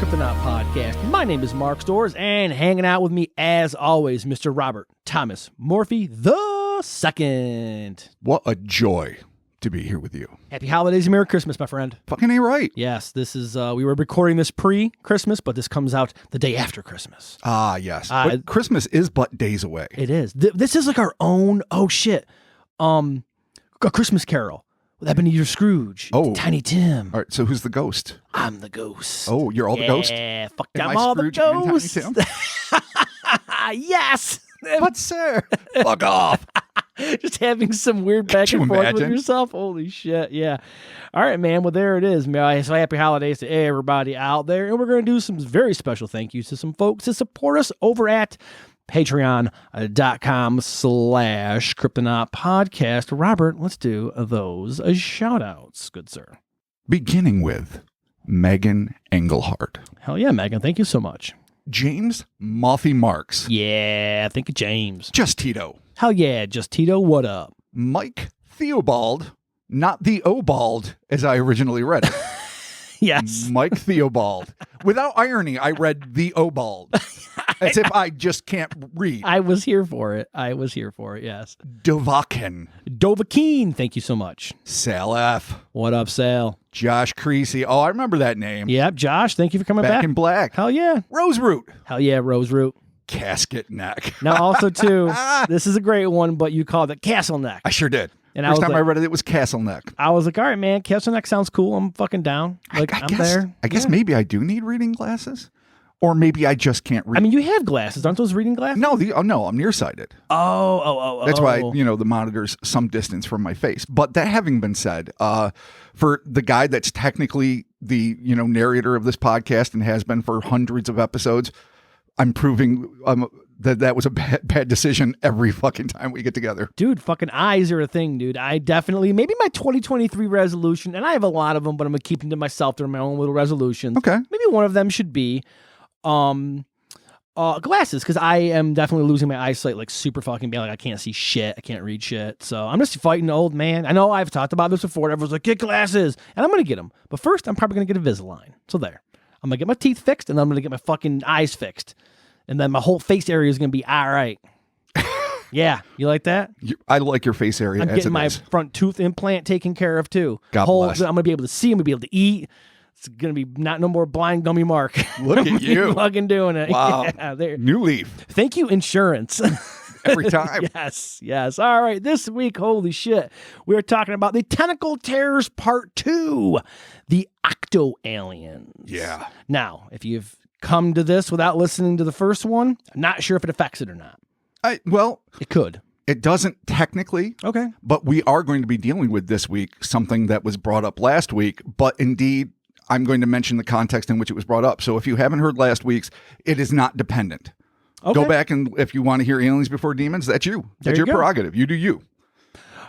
Cryptonaut podcast. My name is Mark Storrs, and hanging out with me, as always, Mr. Robbert Thomas Morphy II. What a joy to be here with you. Happy holidays and Merry Christmas, my friend. Fucking ain't right. Yes, this is, we were recording this pre-Christmas, but this comes out the day after Christmas. Ah, yes. But Christmas is but days away. It is. This is like our own, a Christmas Carol. With Ebenezer Scrooge. Oh. Tiny Tim. All right, so who's the ghost? I'm the ghost. Oh, you're all the ghost? Yeah, fuck, Am I'm I all Scrooge the and Tiny ghost. Tim? Yes. But sir, fuck off. Just having some weird back and forth with yourself. Holy shit, yeah. All right, man. Well, there it is, man. So happy holidays to everybody out there. And we're going to do some very special thank yous to some folks to support us over at patreon.com/Cryptonaut podcast. Robert, let's do those shout outs, good sir. Beginning with Megan Engelhardt. Hell yeah, Megan. Thank you so much. James Mothy Marks. Yeah, thank you, James. Just Tito. Hell yeah, Just Tito, what up? Mike Theobald, not the Obald as I originally read it. Yes. Mike Theobald. Without irony, I read the Obald. As if I just can't read. I was here for it, yes. Dovahkiin. Thank you so much. Sal F. What up, Sal? Josh Creasy. Oh, I remember that name. Yep, Josh, thank you for coming back. Back in Black. Hell yeah. Roseroot. Hell yeah, Roseroot. Casket Neck. Now also, too, this is a great one, but you called it Castle Neck. I sure did. And First time I read it, it was Castle Neck. I was like, all right, man, Castle Neck sounds cool. I'm fucking down. Like, I'm there. I guess maybe I do need reading glasses. Or maybe I just can't read. I mean, you have glasses. Aren't those reading glasses? No, no, I'm nearsighted. Oh. That's why, the monitor's some distance from my face. But that having been said, for the guy that's technically the, narrator of this podcast and has been for hundreds of episodes, I'm proving that was a bad decision every fucking time we get together. Dude, fucking eyes are a thing, dude. I definitely, maybe my 2023 resolution, and I have a lot of them, but I'm going to keep them to myself. They're my own little resolutions. Okay. Maybe one of them should be glasses, because I am definitely losing my eyesight like super fucking bad. Like I can't see shit. I can't read shit. So I'm just fighting the old man. I know I've talked about this before. Everyone's like, get glasses. And I'm going to get them. But first, I'm probably going to get a Invisalign. So there. I'm going to get my teeth fixed, and then I'm going to get my fucking eyes fixed. And then my whole face area is going to be all right. Yeah. You like that? I like your face area. I'm getting my front tooth implant taken care of too. God bless. I'm going to be able to see. I'm going to be able to eat. It's going to be no more blind dummy Mark. Look at you. Fucking doing it. Wow. Yeah, there. New leaf. Thank you, insurance. Every time. Yes. All right. This week, holy shit, we're talking about the Tentacle Terrors Part 2, the Octo-Aliens. Yeah. Now, if you've come to this without listening to the first one, I'm not sure if it affects it or not. It could. It doesn't technically. Okay. But we are going to be dealing with this week something that was brought up last week, but indeed, I'm going to mention the context in which it was brought up. So if you haven't heard last week's, it is not dependent. Okay. Go back and if you want to hear Aliens Before Demons, that's you. That's your prerogative. You do you.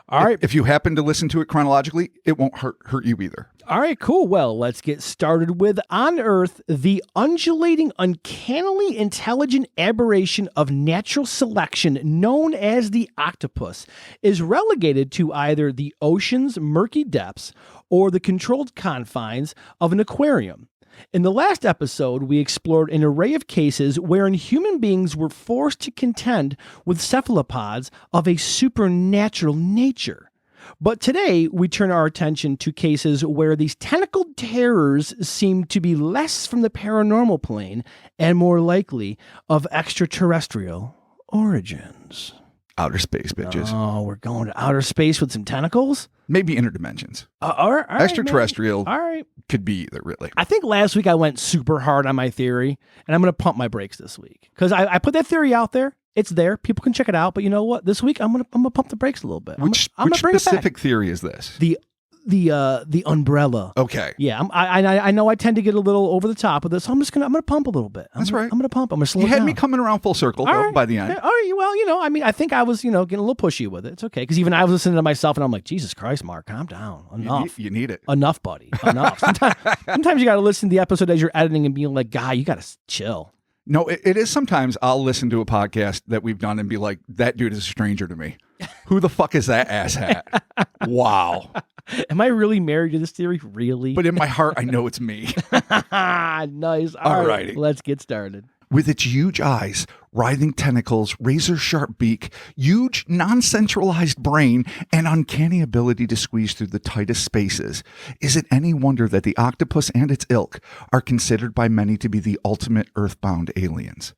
All right. If you happen to listen to it chronologically, it won't hurt you either. All right, cool. Well, let's get started with On Earth, the undulating, uncannily intelligent aberration of natural selection known as the octopus is relegated to either the ocean's murky depths or the controlled confines of an aquarium. In the last episode, we explored an array of cases wherein human beings were forced to contend with cephalopods of a supernatural nature. But today, we turn our attention to cases where these tentacled terrors seem to be less from the paranormal plane and more likely of extraterrestrial origins. Outer space, bitches. Oh, we're going to outer space with some tentacles? Maybe interdimensions. All right, extraterrestrial all right. Could be either, really. I think last week I went super hard on my theory, and I'm going to pump my brakes this week. Because I put that theory out there. It's there. People can check it out. But you know what? This week, I'm gonna pump the brakes a little bit. Which specific theory is this? The umbrella. Okay. Yeah, I know I tend to get a little over the top of this, so I'm gonna pump a little bit. That's right. I'm gonna pump. I'm gonna slow You it had down. me coming around full circle by the end. Yeah, all right. Well, I think I was, getting a little pushy with it. It's okay because even I was listening to myself and I'm like, Jesus Christ, Mark, calm down. Enough. You need it. Enough, buddy. Enough. Sometimes you got to listen to the episode as you're editing and being like, guy, you got to chill. No, it is sometimes I'll listen to a podcast that we've done and be like, that dude is a stranger to me. Who the fuck is that asshat? Wow. Am I really married to this theory? Really? But in my heart, I know it's me. Nice. All right, Alrighty. let's get started. With its huge eyes, writhing tentacles, razor-sharp beak, huge non-centralized brain, and uncanny ability to squeeze through the tightest spaces, is it any wonder that the octopus and its ilk are considered by many to be the ultimate earthbound aliens?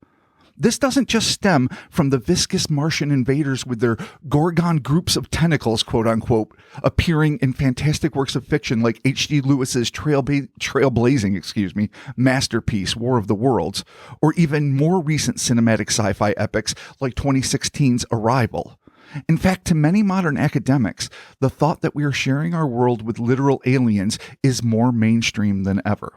This doesn't just stem from the viscous Martian invaders with their Gorgon groups of tentacles, quote unquote, appearing in fantastic works of fiction like H.G. Lewis's trailblazing masterpiece, War of the Worlds, or even more recent cinematic sci-fi epics like 2016's Arrival. In fact, to many modern academics, the thought that we are sharing our world with literal aliens is more mainstream than ever.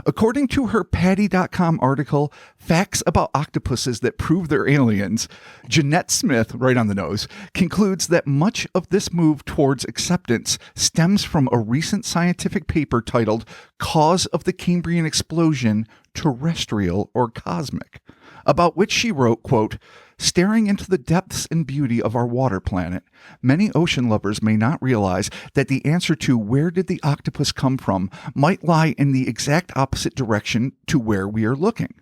According to her Patty.com article, Facts About Octopuses That Prove They're Aliens, Jeanette Smith, right on the nose, concludes that much of this move towards acceptance stems from a recent scientific paper titled Cause of the Cambrian Explosion, Terrestrial or Cosmic, about which she wrote, quote, staring into the depths and beauty of our water planet, many ocean lovers may not realize that the answer to where did the octopus come from might lie in the exact opposite direction to where we are looking.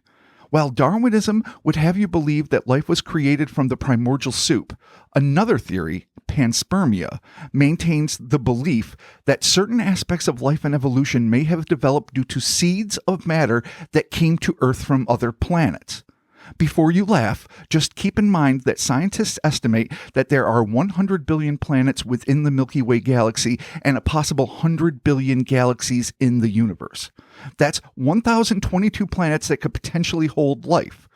While Darwinism would have you believe that life was created from the primordial soup, another theory, panspermia, maintains the belief that certain aspects of life and evolution may have developed due to seeds of matter that came to Earth from other planets. Before you laugh, just keep in mind that scientists estimate that there are 100 billion planets within the Milky Way galaxy and a possible 100 billion galaxies in the universe. That's 1,022 planets that could potentially hold life.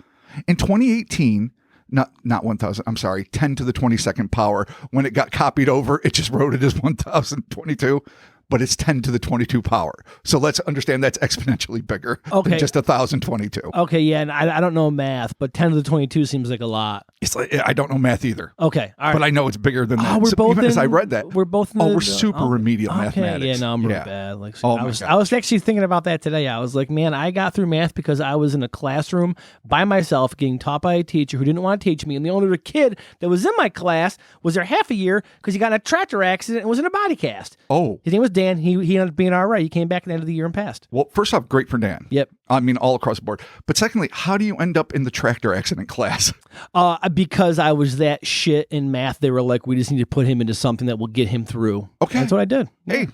In 2018, not 1,000, I'm sorry, 10 to the 22nd power. When it got copied over, it just wrote it as 1,022. But it's 10 to the 22 power. So let's understand that's exponentially bigger than just 1,022. Okay, yeah, and I don't know math, but 10 to the 22 seems like a lot. It's like, I don't know math either. Okay, all right. But I know it's bigger than that. We're So both even as I read that, we're both in we're super remedial mathematics. Yeah, no, I'm really bad. Like, Oh I my was God. actually thinking about that today. I was like, man, I got through math because I was in a classroom by myself getting taught by a teacher who didn't want to teach me, and the only other kid that was in my class was there half a year because he got in a tractor accident and was in a body cast. Oh. His name was Dan. He ended up being all right. He came back at the end of the year and passed. Well, first off, great for Dan. Yep. I mean, all across the board. But secondly, how do you end up in the tractor accident class? Because I was that shit in math. They were like, we just need to put him into something that will get him through. Okay. That's what I did. Hey,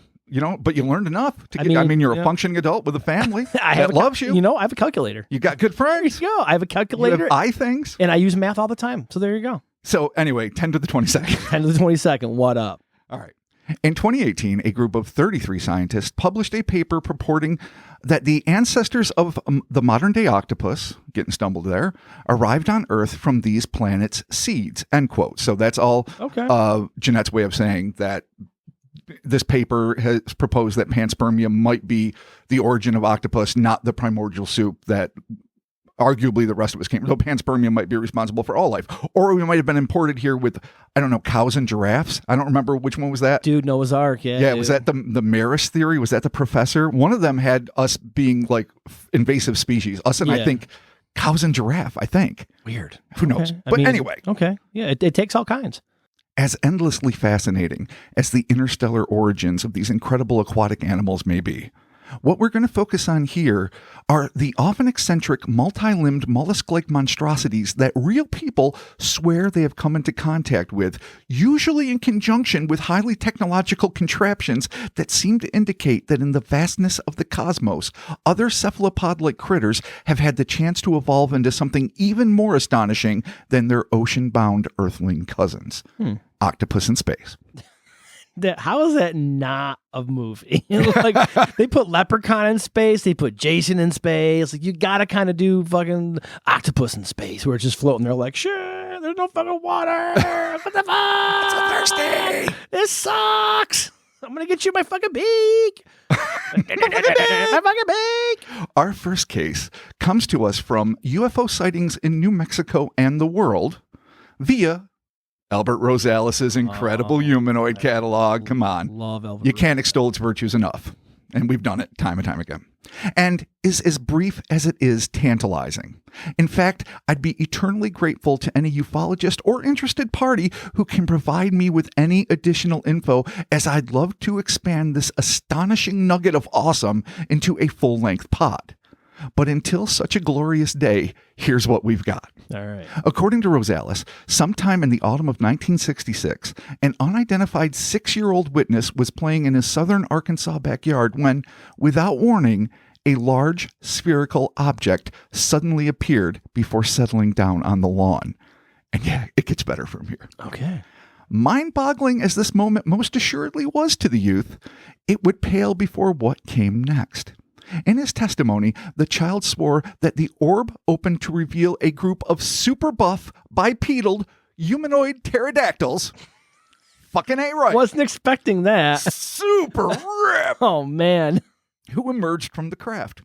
but you learned enough to get, I mean, you're a functioning adult with a family that loves you. I have a calculator. You got good friends. There you go. I have a calculator. You have eye things. And I use math all the time. So there you go. So anyway, 10 to the 22nd. 10 to the 22nd. What up? All right. In 2018, a group of 33 scientists published a paper purporting that the ancestors of the modern-day octopus, getting stumbled there, arrived on Earth from these planets' seeds, end quote. So that's all Jeanette's way of saying that this paper has proposed that panspermia might be the origin of octopus, not the primordial soup that arguably the rest of us came. So panspermia might be responsible for all life. Or we might have been imported here with, I don't know, cows and giraffes. I don't remember which one was that. Dude, Noah's Ark, yeah. Yeah, dude. was that the Maris theory? Was that the professor? One of them had us being like invasive species. Us and I think cows and giraffe, I think. Weird. Who knows? But anyway. Okay. Yeah, it takes all kinds. As endlessly fascinating as the interstellar origins of these incredible aquatic animals may be, what we're going to focus on here are the often eccentric, multi-limbed, mollusk-like monstrosities that real people swear they have come into contact with, usually in conjunction with highly technological contraptions that seem to indicate that in the vastness of the cosmos, other cephalopod-like critters have had the chance to evolve into something even more astonishing than their ocean-bound earthling cousins. Octopus in space. How is that not a movie? Like, they put Leprechaun in space, they put Jason in space. Like, you gotta kind of do fucking Octopus in space, where it's just floating there like, shit, there's no fucking water. What the fuck? I'm so thirsty. This sucks. I'm gonna get you my fucking beak. My fucking beak. Our first case comes to us from UFO sightings in New Mexico and the world via Albert Rosales' incredible humanoid catalog. Come on. Love Albert. You can't extol its virtues enough. And we've done it time and time again. and is as brief as it is tantalizing. In fact, I'd be eternally grateful to any ufologist or interested party who can provide me with any additional info, as I'd love to expand this astonishing nugget of awesome into a full-length pod. But until such a glorious day, here's what we've got. All right. According to Rosales, sometime in the autumn of 1966, an unidentified 6-year-old witness was playing in his southern Arkansas backyard when, without warning, a large spherical object suddenly appeared before settling down on the lawn. And yeah, it gets better from here. Okay. Mind-boggling as this moment most assuredly was to the youth, it would pale before what came next. In his testimony, the child swore that the orb opened to reveal a group of super buff, bipedal, humanoid pterodactyls. Fucking A right. Wasn't expecting that. Super rip. Oh, man. Who emerged from the craft.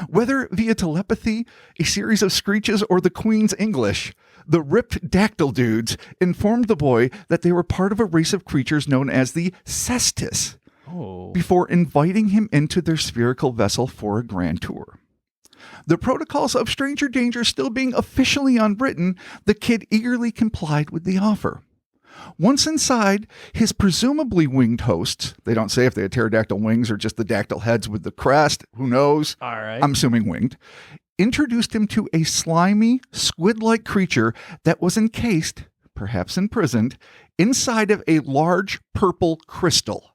Whether via telepathy, a series of screeches, or the Queen's English, the ripped dactyl dudes informed the boy that they were part of a race of creatures known as the Cestus, before inviting him into their spherical vessel for a grand tour. The protocols of stranger danger still being officially unwritten, the kid eagerly complied with the offer. Once inside, his presumably winged hosts, they don't say if they had pterodactyl wings or just the dactyl heads with the crest, who knows? All right. I'm assuming winged, introduced him to a slimy, squid-like creature that was encased, perhaps imprisoned, inside of a large purple crystal.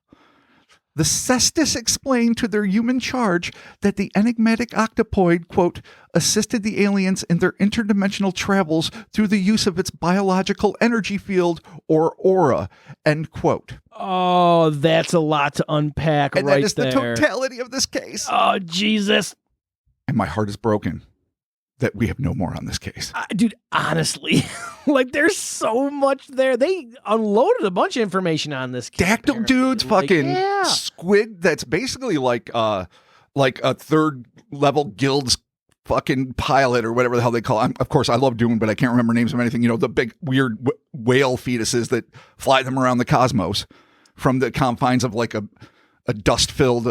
The Cestus explained to their human charge that the enigmatic octopoid, quote, assisted the aliens in their interdimensional travels through the use of its biological energy field, or aura, end quote. Oh, that's a lot to unpack and right that is there. the totality of this case. Oh, Jesus. And my heart is broken that we have no more on this case. Dude, honestly, like there's so much there. They unloaded a bunch of information on this case. Dactyl apparently. dudes, Like, fucking yeah. squid that's basically like a third level guild's fucking pilot or whatever the hell they call it. Of course, I love Dune, but I can't remember names of anything. You know, the big weird whale fetuses that fly them around the cosmos from the confines of like a dust-filled,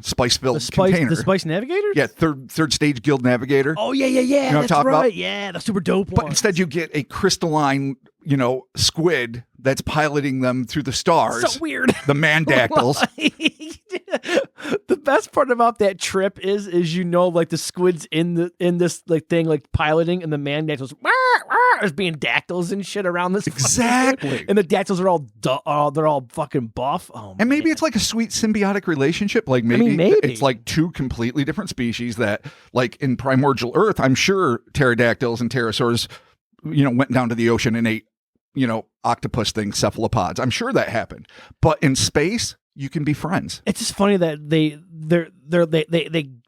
spice-filled container. The Spice Navigator? Yeah, third stage guild navigator. Oh, yeah. You know what I'm That's talking right. about? Yeah, the super dope one. But instead you get a crystalline, squid that's piloting them through the stars. So weird. The mandactyls. The best part about that trip is like the squid's in this like thing like piloting, and the mandactyls is being dactyls and shit around this. Exactly. And the dactyls are all they're all fucking buff. Oh, and maybe man. it's like a sweet symbiotic relationship. Like maybe it's like two completely different species that, like in primordial Earth, I'm sure pterodactyls and pterosaurs, went down to the ocean and ate, octopus things, cephalopods. I'm sure that happened. But in space, you can be friends. It's just funny that they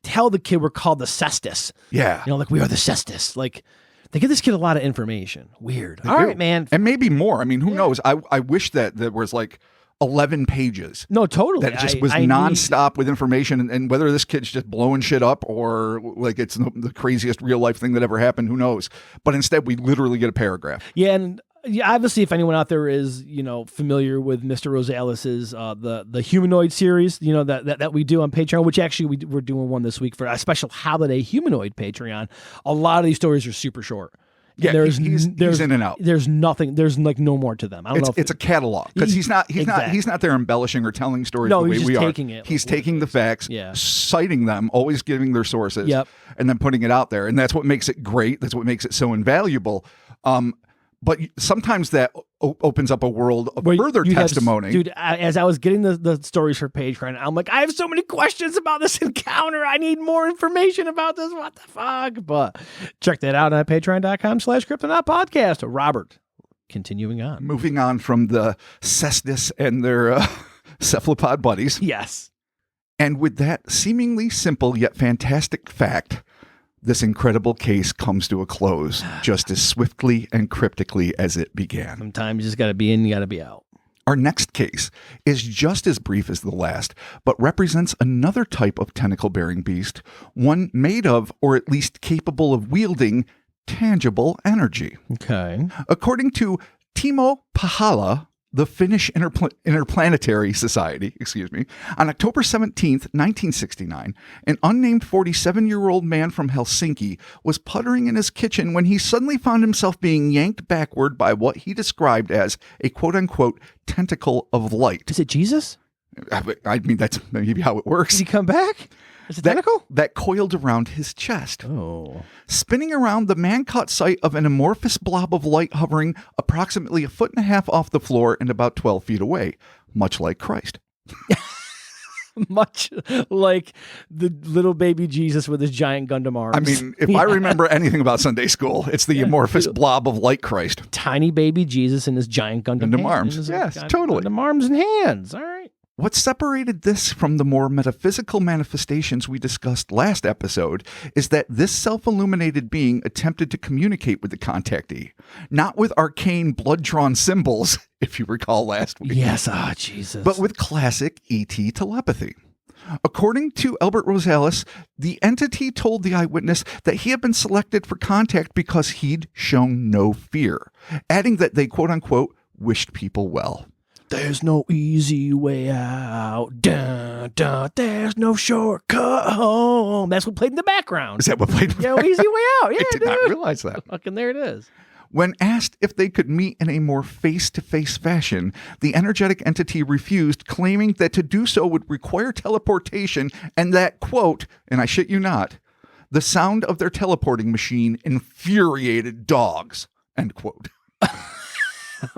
tell the kid we're called the Cestus. Yeah. Like we are the Cestus. Like they give this kid a lot of information. Weird. They All do. right, man. And maybe more. I mean, who knows? I wish that there was like 11 pages. No, totally. That just was nonstop with information, and whether this kid's just blowing shit up or like it's the craziest real life thing that ever happened, who knows? But instead, we literally get a paragraph. Yeah, and obviously, if anyone out there is familiar with Mr. Rosales's the humanoid series, that we do on Patreon, which actually we're doing one this week for a special holiday humanoid Patreon. A lot of these stories are super short. Yeah, there's he's in and out. There's nothing. There's like no more to them. I don't know. It's a catalog because he's not there embellishing or telling stories. No, the way he's just we are. taking it. He's taking the facts, Yeah. citing them, always giving their sources, Yep. and then putting it out there. And that's what makes it great. That's what makes it so invaluable. But sometimes that opens up a world of further testimony. Dude, as I was getting the stories for Patreon, I'm like, I have so many questions about this encounter. I need more information about this. What the fuck? But check that out at patreon.com/Cryptonaut podcast. Robbert, continuing on. Moving on from the Cestus and their cephalopod buddies. Yes. And with that seemingly simple yet fantastic fact, this incredible case comes to a close just as swiftly and cryptically as it began. Sometimes you just got to be in, you got to be out. Our next case is just as brief as the last, but represents another type of tentacle-bearing beast, one made of, or at least capable of wielding, tangible energy. Okay. According to Timo Pahala, the Finnish Interplanetary Society, on October 17th, 1969, an unnamed 47-year-old man from Helsinki was puttering in his kitchen when he suddenly found himself being yanked backward by what he described as a quote-unquote tentacle of light. Is it Jesus? I mean, that's maybe how it works. Did he come back? Is it tentacle? That coiled around his chest. Oh. Spinning around, the man caught sight of an amorphous blob of light hovering approximately 1.5 feet off the floor and about 12 feet away, much like Christ. Much like the little baby Jesus with his giant Gundam arms. I mean, if I remember anything about Sunday school, it's the amorphous blob of light Christ. Tiny baby Jesus and his giant Gundam arms. Yes, totally. Gundam arms and hands. All right. What separated this from the more metaphysical manifestations we discussed last episode is that this self-illuminated being attempted to communicate with the contactee, not with arcane blood-drawn symbols, if you recall last week. Yes, Jesus. But with classic ET telepathy. According to Albert Rosales, the entity told the eyewitness that he had been selected for contact because he'd shown no fear, adding that they, quote-unquote, wished people well. There's no easy way out. Dun, dun, there's no shortcut home. That's what played in the background. Is that what played in the background? Easy way out. Yeah, I did not realize that. Fucking there it is. When asked if they could meet in a more face-to-face fashion, the energetic entity refused, claiming that to do so would require teleportation and that, quote, and I shit you not, the sound of their teleporting machine infuriated dogs, end quote.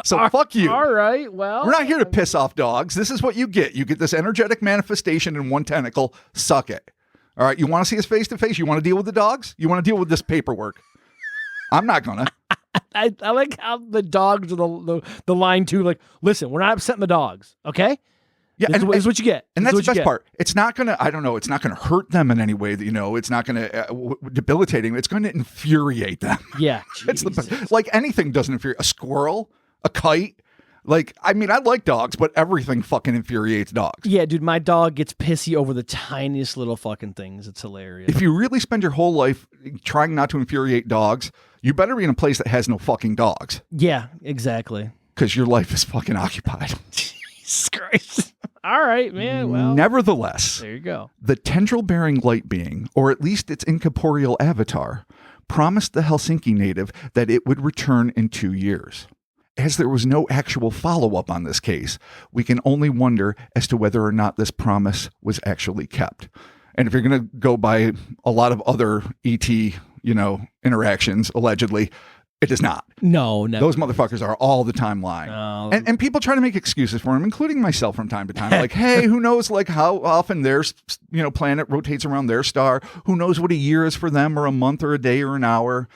So fuck you. All right, well. We're not here to piss off dogs. This is what you get. You get this energetic manifestation in one tentacle. Suck it. All right, you want to see us face to face? You want to deal with the dogs? You want to deal with this paperwork? I'm not gonna. I like how the dogs are the line too. Like, listen, we're not upsetting the dogs, okay? Yeah, this is what you get. And that's the best part. It's not gonna. I don't know. It's not gonna hurt them in any way. That it's not gonna debilitating. It's going to infuriate them. Yeah, it's the best. Like anything doesn't infuriate. A squirrel, a kite. Like, I mean, I like dogs, but everything fucking infuriates dogs. Yeah, dude, my dog gets pissy over the tiniest little fucking things. It's hilarious. If you really spend your whole life trying not to infuriate dogs, you better be in a place that has no fucking dogs. Yeah, exactly. Because your life is fucking occupied. Jesus Christ. All right, man. Well, nevertheless, there you go. The tendril-bearing light being, or at least its incorporeal avatar, promised the Helsinki native that it would return in 2 years. As there was no actual follow-up on this case, we can only wonder as to whether or not this promise was actually kept. And if you're going to go by a lot of other ET, interactions, allegedly, it is not. No, never. Those motherfuckers are all the time lying. And people try to make excuses for him, including myself from time to time. Like, hey, who knows like how often their planet rotates around their star? Who knows what a year is for them, or a month, or a day, or an hour?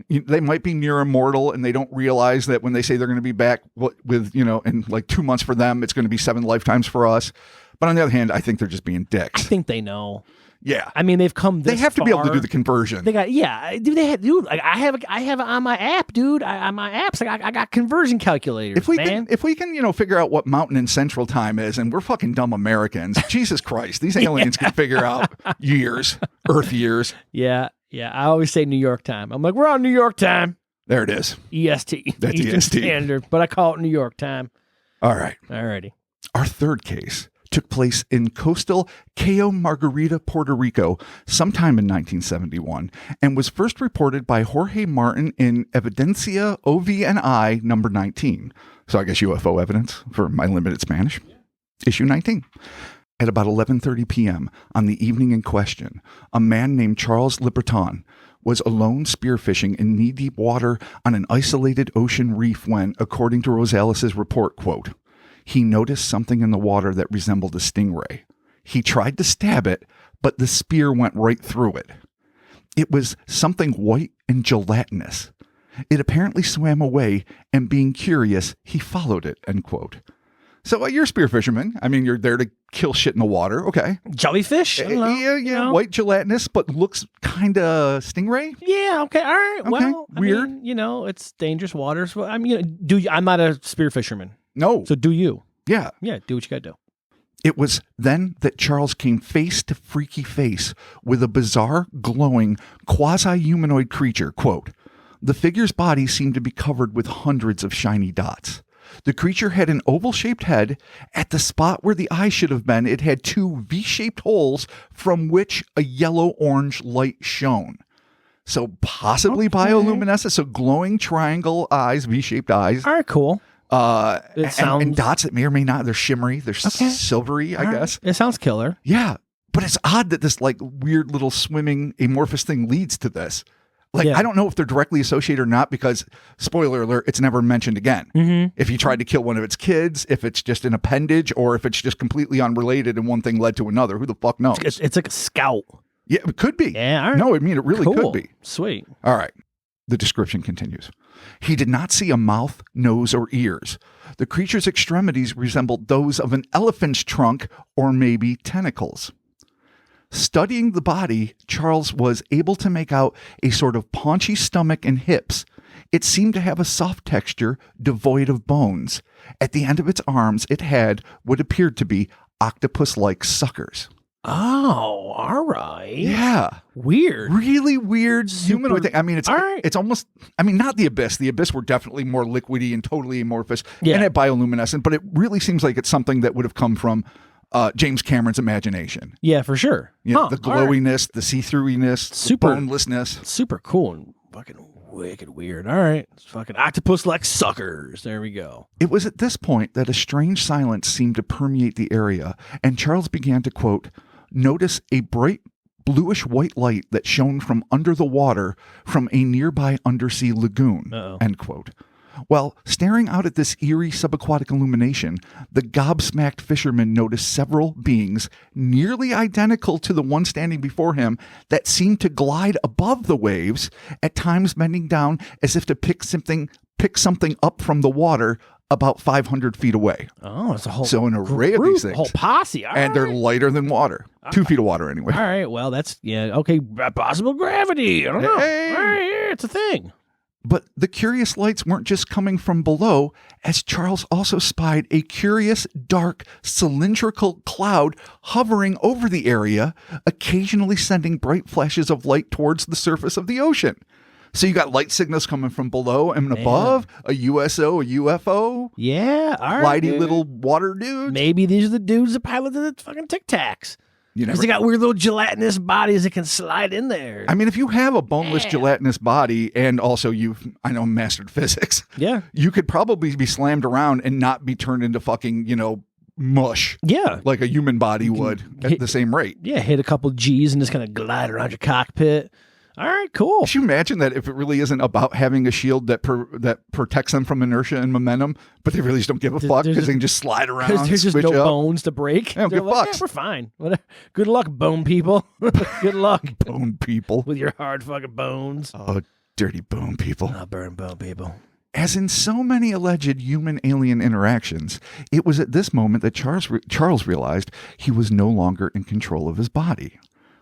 They might be near immortal, and they don't realize that when they say they're going to be back with, in like 2 months for them, it's going to be 7 lifetimes for us. But on the other hand, I think they're just being dicks. I think they know. Yeah, I mean, they've come this They have to be able to do the conversion. They got, dude. Like I have it on my app, dude. On my apps, like I got conversion calculators. If we can, figure out what Mountain and Central Time is, and we're fucking dumb Americans. Jesus Christ, these aliens can figure out years, Earth years. Yeah. I always say New York time. I'm like, we're on New York time. There it is. EST. That's Eastern EST. Standard, but I call it New York time. All right. Alrighty. Our third case took place in coastal Cayo Margarita, Puerto Rico, sometime in 1971, and was first reported by Jorge Martin in Evidencia OVNI number 19. So I guess UFO evidence for my limited Spanish. Issue 19. At about 11:30 p.m. on the evening in question, a man named Charles Liberton was alone spearfishing in knee-deep water on an isolated ocean reef when, according to Rosales' report, quote, he noticed something in the water that resembled a stingray. He tried to stab it, but the spear went right through it. It was something white and gelatinous. It apparently swam away, and being curious, he followed it, end quote. So you're a spear fisherman. I mean, you're there to kill shit in the water. Okay. Jellyfish? I don't know, Yeah. White gelatinous, but looks kind of stingray. Yeah. Okay. All right. Okay. Well, Weird. I mean, it's dangerous waters. Well, I mean, I'm not a spear fisherman. No. So do you? Yeah. Yeah. Do what you got to do. It was then that Charles came face to freaky face with a bizarre, glowing, quasi-humanoid creature. Quote, the figure's body seemed to be covered with hundreds of shiny dots. The creature had an oval-shaped head. At the spot where the eye should have been, it had two V-shaped holes from which a yellow-orange light shone. So possibly bioluminescent. So glowing triangle eyes, V-shaped eyes. All right, cool. And dots that may or may not, they're shimmery, they're silvery, I guess. It sounds killer. Yeah. But it's odd that this like weird little swimming amorphous thing leads to this. Like, I don't know if they're directly associated or not because, spoiler alert, it's never mentioned again. Mm-hmm. If he tried to kill one of its kids, if it's just an appendage, or if it's just completely unrelated and one thing led to another, who the fuck knows? It's like a scout. Yeah, it could be. Yeah, all right. No, I mean, it really could be. Sweet. All right. The description continues. He did not see a mouth, nose, or ears. The creature's extremities resembled those of an elephant's trunk or maybe tentacles. Studying the body, Charles was able to make out a sort of paunchy stomach and hips. It seemed to have a soft texture, devoid of bones. At the end of its arms, it had what appeared to be octopus-like suckers. Oh, all right. Yeah. Weird. Really weird humanoid thing. I mean, it's almost, I mean, not the Abyss. The Abyss were definitely more liquidy and totally amorphous and had bioluminescent, but it really seems like it's something that would have come from James Cameron's imagination. Yeah, for sure. You know, the glowiness, the see-throughiness, the bonelessness. Super cool and fucking wicked weird. All right. It's fucking octopus-like suckers. There we go. It was at this point that a strange silence seemed to permeate the area, and Charles began to, quote, notice a bright bluish-white light that shone from under the water from a nearby undersea lagoon, end quote. While staring out at this eerie subaquatic illumination, the gobsmacked fisherman noticed several beings nearly identical to the one standing before him that seemed to glide above the waves, at times bending down as if to pick something up from the water about 500 feet away. Oh, it's a whole an array of these things. A whole posse. They're lighter than water. 2 feet of water anyway. All right. Well, that's, okay. Possible gravity. I don't know. Hey. All right, it's a thing. But the curious lights weren't just coming from below, as Charles also spied a curious, dark, cylindrical cloud hovering over the area, occasionally sending bright flashes of light towards the surface of the ocean. So you got light signals coming from below and above, a USO, a UFO. Yeah, all right. Flighty little water dudes. Maybe these are the dudes that piloted the fucking Tic Tacs. Because they got weird little gelatinous bodies that can slide in there. I mean, if you have a boneless gelatinous body and also mastered physics, you could probably be slammed around and not be turned into fucking, mush. Yeah. Like a human body would at the same rate. Yeah, hit a couple G's and just kind of glide around your cockpit. All right, cool. Can you imagine that if it really isn't about having a shield that protects them from inertia and momentum, but they really just don't give a fuck because they can just slide around. Because there's just no bones to break. They don't give fucks. Yeah, we're fine. Good luck, bone people. Good luck. Bone people. With your hard fucking bones. Oh, dirty bone people. Oh, burn bone people. As in so many alleged human-alien interactions, it was at this moment that Charles realized he was no longer in control of his body.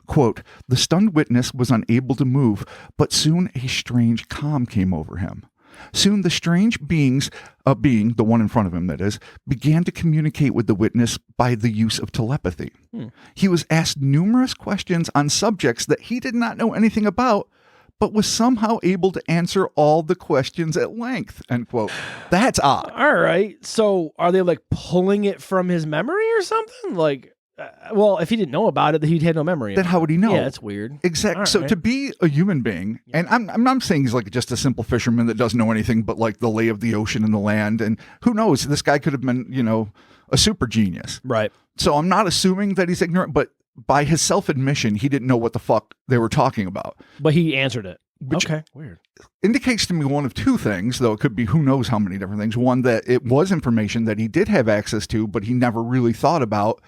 Quote, the stunned witness was unable to move, but soon a strange calm came over him. Soon the strange being, the one in front of him that is, began to communicate with the witness by the use of telepathy. He was asked numerous questions on subjects that he did not know anything about, but was somehow able to answer all the questions at length, end quote. That's odd. All right. So are they like pulling it from his memory or something? Like, well, if he didn't know about it, then he'd had no memory. Then how would he know? Yeah, that's weird. Exactly. Right. So to be a human being, and I'm not saying he's like just a simple fisherman that doesn't know anything but like the lay of the ocean and the land, and who knows, this guy could have been, a super genius. Right. So I'm not assuming that he's ignorant, but by his self-admission, he didn't know what the fuck they were talking about. But he answered it. Which okay, weird. Indicates to me one of two things, though it could be who knows how many different things. One, that it was information that he did have access to, but he never really thought about.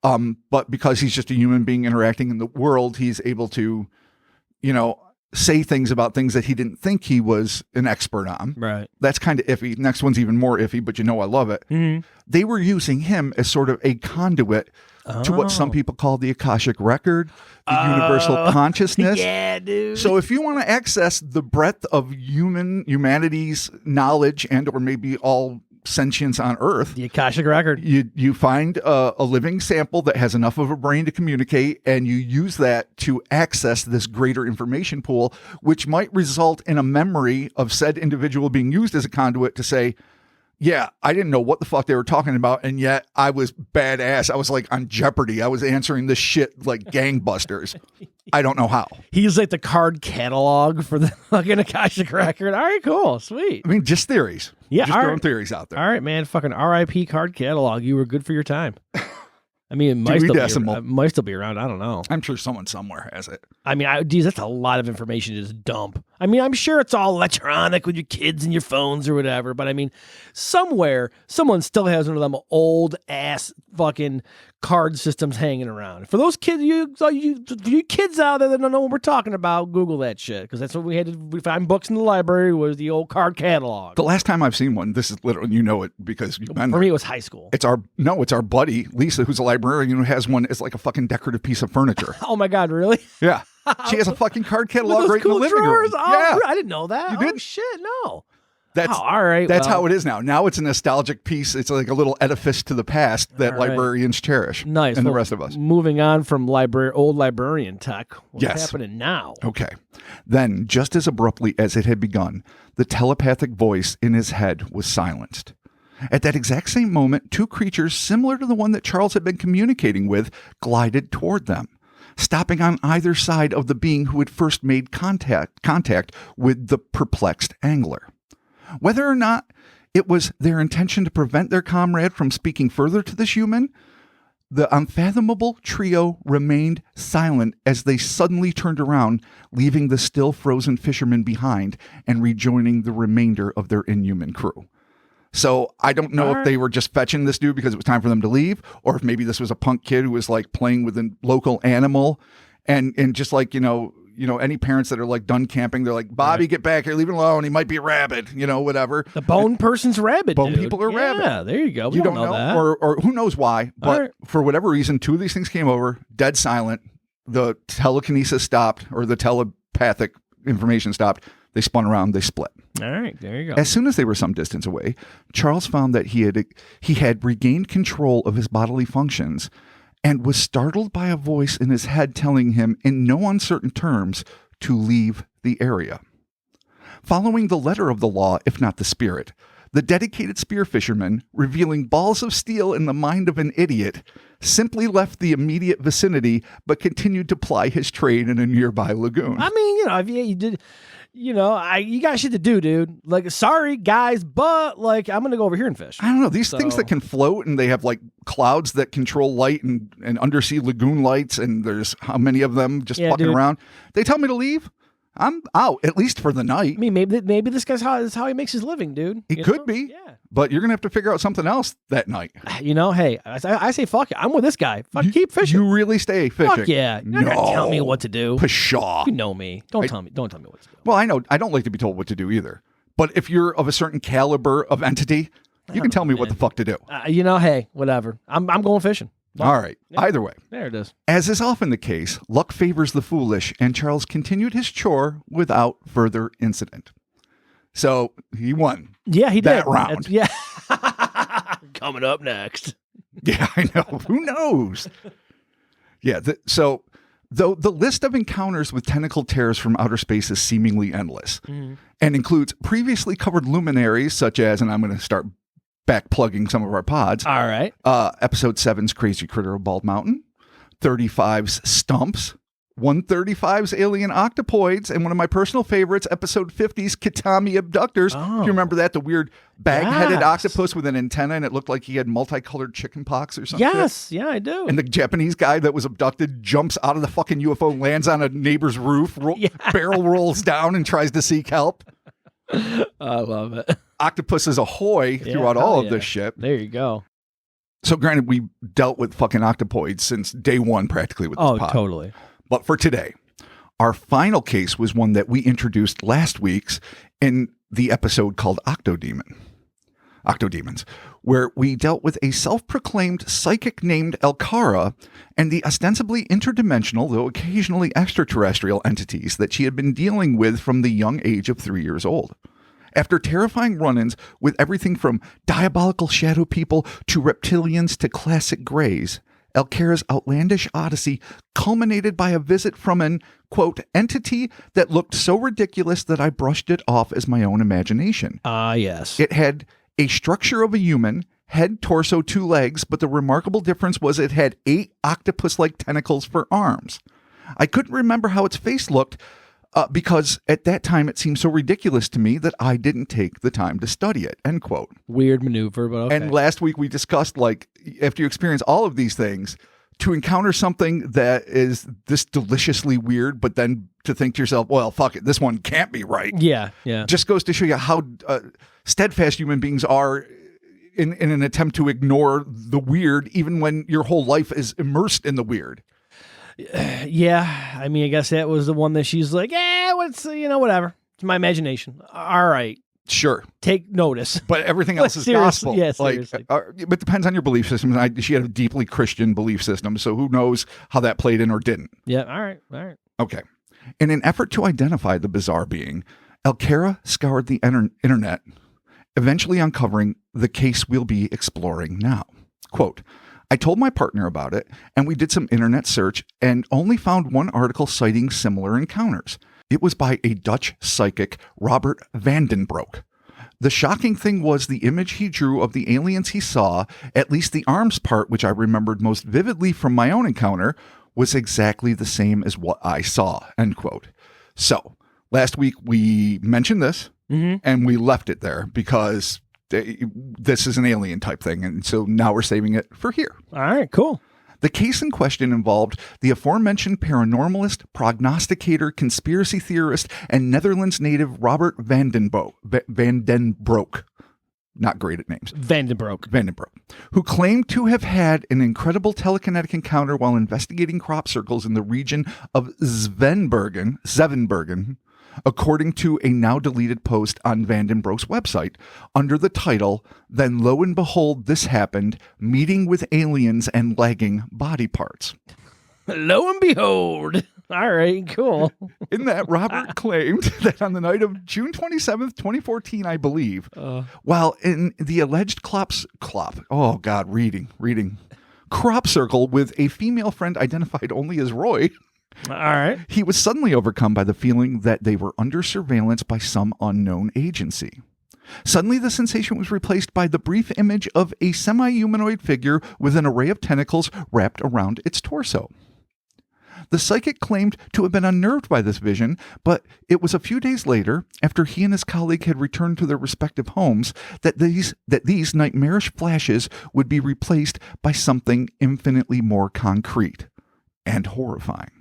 But because he's just a human being interacting in the world, he's able to, say things about things that he didn't think he was an expert on. Right. That's kind of iffy. Next one's even more iffy, but I love it. Mm-hmm. They were using him as sort of a conduit to what some people call the Akashic Record, the universal consciousness. Yeah, dude. So if you want to access the breadth of humanity's knowledge and or maybe all sentience on Earth, the Akashic Record, you find a living sample that has enough of a brain to communicate, and you use that to access this greater information pool, which might result in a memory of said individual being used as a conduit to say, Yeah, I didn't know what the fuck they were talking about, and yet I was badass. I was like on Jeopardy. I was answering this shit like gangbusters. I don't know how. He's like the card catalog for the fucking Akashic record. All right, cool, sweet. I mean, just theories. Yeah, just all throwing right. theories out there. All right, man. Fucking R.I.P. card catalog. You were good for your time. I mean, it might still be around. I don't know. I'm sure someone somewhere has it. I mean, geez, that's a lot of information to just dump. I mean, I'm sure it's all electronic with your kids and your phones or whatever, but I mean, somewhere, someone still has one of them old-ass fucking card systems hanging around. For those kids, you kids out there that don't know what we're talking about, Google that shit, because that's what we find books in the library was the old card catalog. The last time I've seen one, this is literally, you know it because you've been For me, it was high school. It's our buddy, Lisa, who's a librarian who has one. It's like a fucking decorative piece of furniture. Oh my God, really? Yeah. She has a fucking card catalog right cool in the living drawers? room. Oh, Yeah. I didn't know that. You did? Oh, shit, no. That's all right. That's how it is now. Now it's a nostalgic piece. It's like a little edifice to the past that All right. librarians cherish. Nice. And Well, the rest of us. Moving on from old librarian tech. What's Yes. happening now? Okay. Then, just as abruptly as it had begun, the telepathic voice in his head was silenced. At that exact same moment, two creatures similar to the one that Charles had been communicating with glided toward them, stopping on either side of the being who had first made contact with the perplexed angler. Whether or not it was their intention to prevent their comrade from speaking further to this human, the unfathomable trio remained silent as they suddenly turned around, leaving the still frozen fishermen behind and rejoining the remainder of their inhuman crew. So I don't know if they were just fetching this dude because it was time for them to leave, or if maybe this was a punk kid who was like playing with a local animal, and just like, you know, any parents that are like done camping, they're like, Bobby, get back here, leave him alone. He might be rabid, whatever. The bone person's rabid. Bone dude. people are rabid. Yeah, there you go. We You don't know that. or who knows why, but right. for whatever reason, two of these things came over, dead silent. The telekinesis stopped, or the telepathic information stopped. They spun around, they split. All right, there you go. As soon as they were some distance away, Charles found that he had regained control of his bodily functions and was startled by a voice in his head telling him in no uncertain terms to leave the area. Following the letter of the law, if not the spirit, the dedicated spear fisherman, revealing balls of steel in the mind of an idiot, simply left the immediate vicinity but continued to ply his trade in a nearby lagoon. I mean, if you did, you got shit to do, dude. Like, sorry, guys, but like, I'm gonna go over here and fish. I don't know. These things that can float and they have like clouds that control light and undersea lagoon lights, and there's how many of them just fucking around. They tell me to leave. I'm out, at least for the night. I mean, maybe this guy's this is how he makes his living, dude. He could be. Yeah. But you're going to have to figure out something else that night. Hey, I say fuck it. I'm with this guy. Keep fishing. You really stay fishing. Fuck yeah. You're not gonna tell me what to do. Pshaw. You know me. Don't tell me what to do. Well, I know. I don't like to be told what to do either. But if you're of a certain caliber of entity, you can tell me what the fuck to do. Hey, whatever. I'm going fishing. All right. Yeah. Either way. There it is. As is often the case, luck favors the foolish, and Charles continued his chore without further incident. So he won. Yeah, he did. That round. Yeah. Coming up next. Yeah, I know. Who knows? Yeah. So though the list of encounters with tentacled terrors from outer space is seemingly endless and includes previously covered luminaries such as, and I'm going to start back plugging some of our pods. All right. Episode 7's Crazy Critter of Bald Mountain, 35's Stumps, 135's Alien Octopoids, and one of my personal favorites, episode 50's Kitami Abductors. Oh. Do you remember that? The weird bag-headed Yes. octopus with an antenna, and it looked like he had multicolored chicken pox or something. Yes. Yeah, I do. And the Japanese guy that was abducted jumps out of the fucking UFO, lands on a neighbor's roof, barrel rolls down and tries to seek help. I love it. Octopuses ahoy throughout all of this shit. There you go. So granted, we dealt with fucking octopoids since day one practically with this pod. Totally. But for today, our final case was one that we introduced last week's in the episode called Octodemons, where we dealt with a self-proclaimed psychic named Elkara and the ostensibly interdimensional, though occasionally extraterrestrial entities that she had been dealing with from the young age of 3 years old. After terrifying run-ins with everything from diabolical shadow people to reptilians to classic greys, Elkara's outlandish odyssey culminated by a visit from an, quote, entity that looked so ridiculous that I brushed it off as my own imagination. Yes. It had a structure of a human, head, torso, 2 legs, but the remarkable difference was it had 8 octopus-like tentacles for arms. I couldn't remember how its face looked because at that time it seemed so ridiculous to me that I didn't take the time to study it, end quote. Weird maneuver, but okay. And last week we discussed, like, after you experience all of these things, to encounter something that is this deliciously weird, but then to think to yourself, well, fuck it, this one can't be right. Yeah. Just goes to show you how steadfast human beings are in an attempt to ignore the weird, even when your whole life is immersed in the weird. Yeah, I mean, I guess that was the one that she's like, what's, whatever. It's my imagination. All right. Sure. Take notice. But everything else is gospel. Yeah, seriously. It depends on your belief system. She had a deeply Christian belief system, so who knows how that played in or didn't. Yeah, all right. Okay. In an effort to identify the bizarre being, Elkara scoured the internet, eventually uncovering the case we'll be exploring now. Quote, I told my partner about it, and we did some internet search and only found one article citing similar encounters. It was by a Dutch psychic, Robbert van den Broeke. The shocking thing was the image he drew of the aliens he saw, at least the arms part, which I remembered most vividly from my own encounter, was exactly the same as what I saw, end quote. So, last week we mentioned this, and we left it there because this is an alien type thing, and so now we're saving it for here. All right, cool. The case in question involved the aforementioned paranormalist, prognosticator, conspiracy theorist, and Netherlands native Robbert van den Broeke. Not great at names. Van den Broeke, who claimed to have had an incredible telekinetic encounter while investigating crop circles in the region of Zevenbergen, according to a now deleted post on Van den Broek's website under the title, Then Lo and Behold, This Happened, Meeting with Aliens and Lagging Body Parts. Lo and behold. All right, cool. In that, Robbert claimed that on the night of June 27th, 2014, I believe, while in the alleged crop circle with a female friend identified only as Roy, all right, he was suddenly overcome by the feeling that they were under surveillance by some unknown agency. Suddenly, the sensation was replaced by the brief image of a semi-humanoid figure with an array of tentacles wrapped around its torso. The psychic claimed to have been unnerved by this vision, but it was a few days later, after he and his colleague had returned to their respective homes, that these nightmarish flashes would be replaced by something infinitely more concrete and horrifying.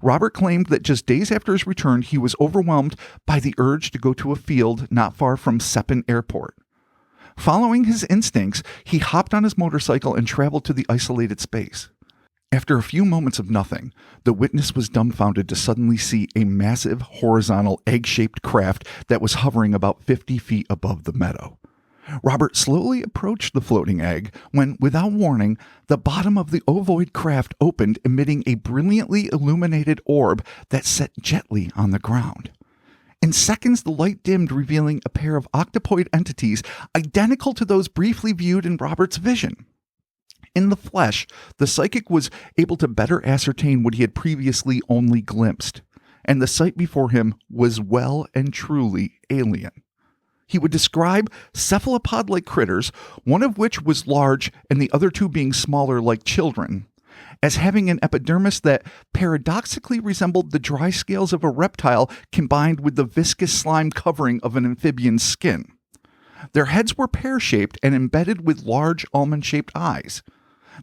Robbert claimed that just days after his return, he was overwhelmed by the urge to go to a field not far from Seppen Airport. Following his instincts, he hopped on his motorcycle and traveled to the isolated space. After a few moments of nothing, the witness was dumbfounded to suddenly see a massive, horizontal, egg-shaped craft that was hovering about 50 feet above the meadow. Robbert slowly approached the floating egg when, without warning, the bottom of the ovoid craft opened, emitting a brilliantly illuminated orb that set gently on the ground. In seconds, the light dimmed, revealing a pair of octopoid entities identical to those briefly viewed in Robbert's vision. In the flesh, the psychic was able to better ascertain what he had previously only glimpsed, and the sight before him was well and truly alien. He would describe cephalopod-like critters, one of which was large and the other two being smaller like children, as having an epidermis that paradoxically resembled the dry scales of a reptile combined with the viscous slime covering of an amphibian's skin. Their heads were pear-shaped and embedded with large almond-shaped eyes.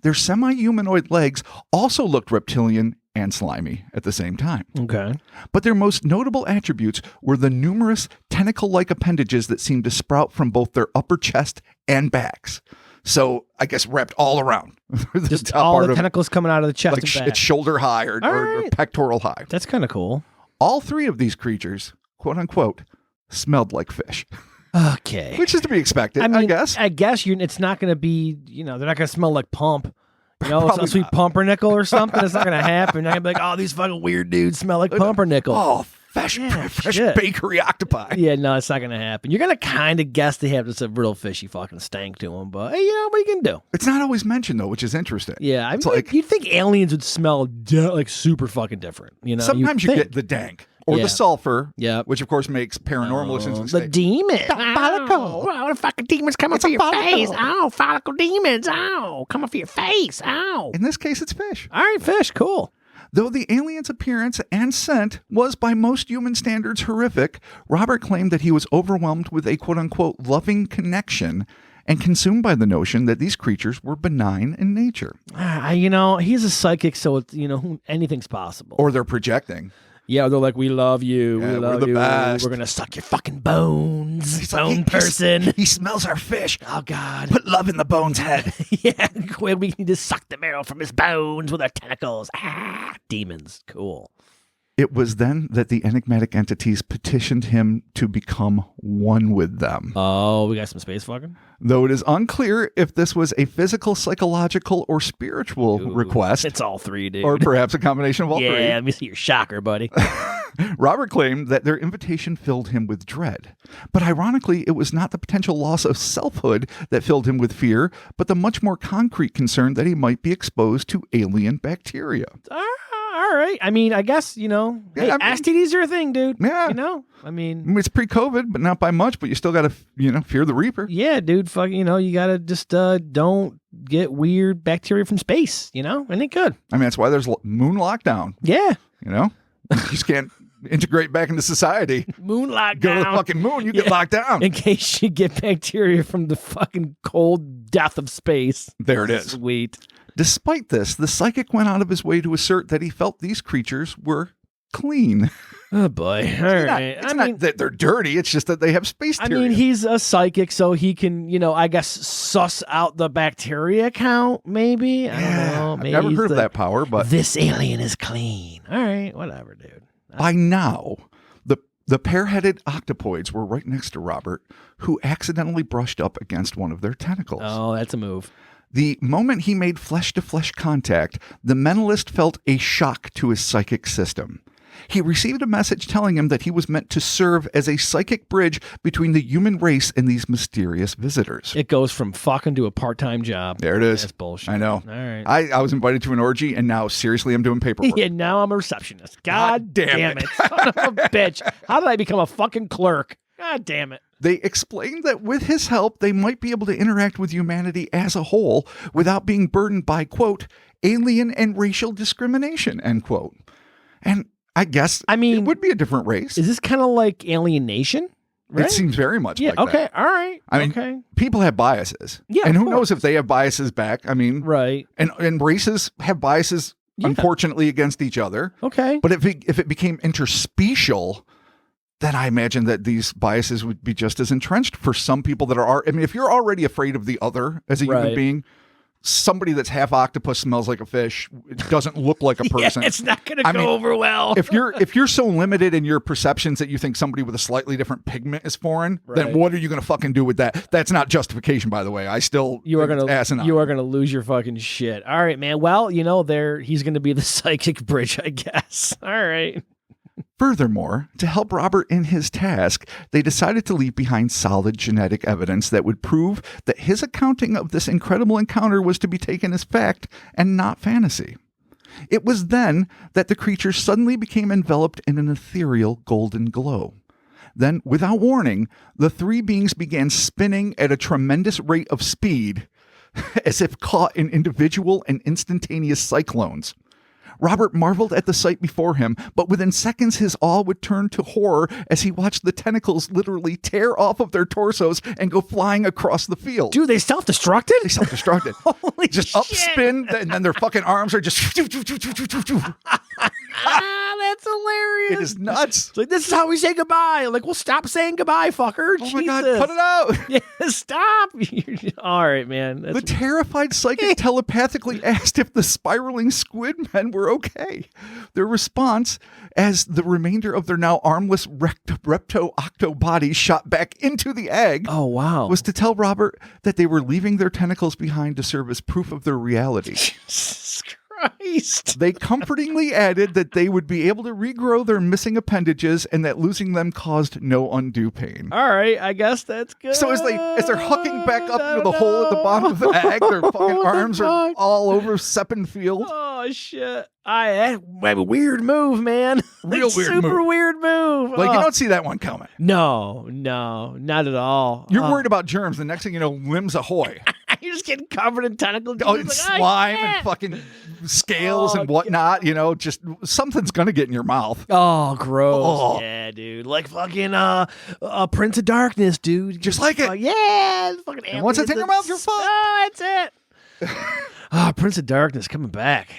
Their semi-humanoid legs also looked reptilian and slimy at the same time. Okay. But their most notable attributes were the numerous tentacle-like appendages that seemed to sprout from both their upper chest and backs. So, I guess wrapped all around. Just all the tentacles coming out of the chest like and back. It's shoulder high or pectoral high. That's kind of cool. All three of these creatures, quote unquote, smelled like fish. Okay. Which is to be expected, I guess. I guess it's not going to be, they're not going to smell like pump. Some sweet pumpernickel or something. It's not going to happen. I'm going to be like, oh, these fucking weird dudes smell like pumpernickel. Oh, fresh bakery octopi. Yeah, no, it's not going to happen. You're going to kind of guess they have just a real fishy fucking stank to them, but hey, what are you going to do? It's not always mentioned, though, which is interesting. Yeah, you'd think aliens would smell like super fucking different. Sometimes you get the dank. or Yeah. the sulfur, Yep. which of course makes paranormalists The insane. demon. Follicle. Oh, the fucking demons come off of your face. Oh, follicle demons. Oh, come off of your face. Oh. In this case, it's fish. All right, fish. Cool. Though the alien's appearance and scent was by most human standards horrific, Robbert claimed that he was overwhelmed with a quote-unquote loving connection and consumed by the notion that these creatures were benign in nature. He's a psychic, so it's, anything's possible. Or they're projecting. Yeah, they're like, we love you. Yeah, we we're love the you. best. We're going to suck your fucking bones. He's like, Bone person. He smells our fish. Oh, God. Put love in the bone's head. Yeah, we need to suck the marrow from his bones with our tentacles. Demons. Cool. It was then that the enigmatic entities petitioned him to become one with them. Oh, we got some space fucking? Though it is unclear if this was a physical, psychological, or spiritual request. It's all three, dude. Or perhaps a combination of all three. Yeah, let me see your shocker, buddy. Robbert claimed that their invitation filled him with dread. But ironically, it was not the potential loss of selfhood that filled him with fear, but the much more concrete concern that he might be exposed to alien bacteria. All right. I mean, I guess, STDs are a thing, dude. Yeah. It's pre-COVID, but not by much, but you still got to, fear the Reaper. Yeah, dude. You got to just don't get weird bacteria from space, It ain't good. I mean, that's why there's moon lockdown. Yeah. You just can't integrate back into society. Moon lockdown. Go to the fucking moon, you get locked down. In case you get bacteria from the fucking cold death of space. There it is. Sweet. Despite this, the psychic went out of his way to assert that he felt these creatures were clean. Oh, boy. All right. It's not that they're dirty. It's just that they have space I mean, he's a psychic, so he can, I guess, suss out the bacteria count, maybe. I don't know. Maybe I've never heard of that power, but this alien is clean. All right. Whatever, dude. By now, the pair-headed octopoids were right next to Robbert, who accidentally brushed up against one of their tentacles. Oh, that's a move. The moment he made flesh-to-flesh contact, the mentalist felt a shock to his psychic system. He received a message telling him that he was meant to serve as a psychic bridge between the human race and these mysterious visitors. It goes from fucking to a part-time job. There it is. That's bullshit. I know. All right. I was invited to an orgy, and now, seriously, I'm doing paperwork. Yeah, now I'm a receptionist. God damn it. Son of a bitch. How did I become a fucking clerk? God damn it. They explained that with his help, they might be able to interact with humanity as a whole without being burdened by, quote, alien and racial discrimination, end quote. And I guess it would be a different race. Is this kind of like alienation? Right? It seems very much like okay, that. All right. I mean, people have biases. Yeah, and of who knows course. if they have biases back. I mean, right. And races have biases, unfortunately, against each other. Okay. But if it became interspecial, then I imagine that these biases would be just as entrenched for some people that are. I mean, if you're already afraid of the other as a human being, somebody that's half octopus smells like a fish, doesn't look like a person. Yeah, it's not going to go over well. if you're so limited in your perceptions that you think somebody with a slightly different pigment is foreign, then what are you going to fucking do with that? That's not justification, by the way. I still you are going to lose your fucking shit. All right, man. Well, he's going to be the psychic bridge, I guess. All right. Furthermore, to help Robbert in his task, they decided to leave behind solid genetic evidence that would prove that his accounting of this incredible encounter was to be taken as fact and not fantasy. It was then that the creature suddenly became enveloped in an ethereal golden glow. Then, without warning, the three beings began spinning at a tremendous rate of speed, as if caught in individual and instantaneous cyclones. Robbert marveled at the sight before him, but within seconds his awe would turn to horror as he watched the tentacles literally tear off of their torsos and go flying across the field. Dude, they self-destructed? They self-destructed. Holy just shit. upspin, and then their fucking arms are just... That's hilarious. It is nuts. It's like, this is how we say goodbye. Like, well, stop saying goodbye, fucker. Oh my God, cut it out. Yeah, stop. All right, man. The terrified psychic telepathically asked if the spiraling squid men were okay. Their response, as the remainder of their now armless repto-octo bodies shot back into the egg, was to tell Robbert that they were leaving their tentacles behind to serve as proof of their reality. Jesus Christ. They comfortingly added that they would be able to regrow their missing appendages and that losing them caused no undue pain. All right, I guess that's good. So as they're hooking back up into the hole at the bottom of the egg, their fucking arms are all over Seppenfield. Oh, Oh shit! I have a weird move, man. Real weird super move. weird move. Like, you don't see that one coming. No, not at all. You're worried about germs. The next thing you know, limbs ahoy. You're just getting covered in tentacles. Oh, and slime and fucking scales and whatnot. You know, just something's gonna get in your mouth. Oh, gross. Oh. Yeah, dude. Like fucking Prince of Darkness, dude. Just like it. Yeah. Fucking And once it's in your mouth, you're fucked. Oh, that's it. Prince of Darkness coming back.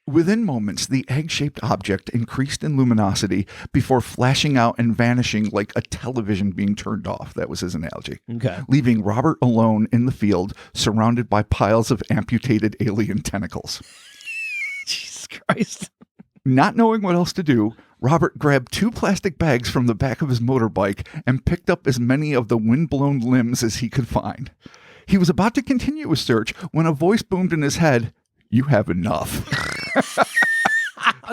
Within moments, the egg-shaped object increased in luminosity before flashing out and vanishing like a television being turned off. That was his analogy. Okay. Leaving Robbert alone in the field, surrounded by piles of amputated alien tentacles. Jesus Christ. Not knowing what else to do, Robbert grabbed 2 plastic bags from the back of his motorbike and picked up as many of the windblown limbs as he could find. He was about to continue his search when a voice boomed in his head, "You have enough."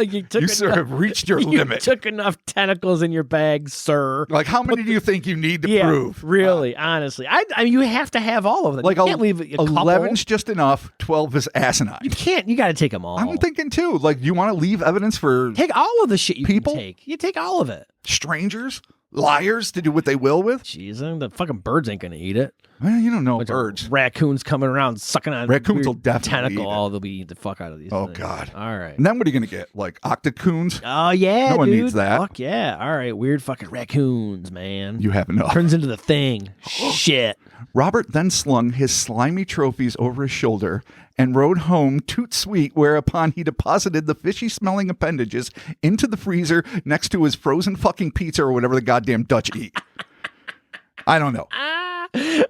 You, sir, have reached your limit. You took enough tentacles in your bag, sir. Like, how many do you think you need to prove? Really, honestly. I mean, you have to have all of them. Like, you can't leave a couple. 11's just enough, 12 is asinine. You can't. You got to take them all. I'm thinking, too. Like, you want to leave evidence for Take all of the shit you people? can take. You take all of it. Strangers? Liars to do what they will with? Jeez, the fucking birds ain't going to eat it. Well, you don't know Bunch birds. of raccoons coming around sucking on Raccoons weird will definitely tentacle. eat it. Oh, they'll be eating the fuck out of these. Oh, things. God. All right. And then what are you going to get? Like octocoons? Oh, yeah, No one dude. needs that. Fuck yeah. All right. Weird fucking raccoons, man. You have enough. Turns into the thing. Shit. Robbert then slung his slimy trophies over his shoulder and rode home toot sweet, whereupon he deposited the fishy-smelling appendages into the freezer next to his frozen fucking pizza or whatever the goddamn Dutch eat. I don't know.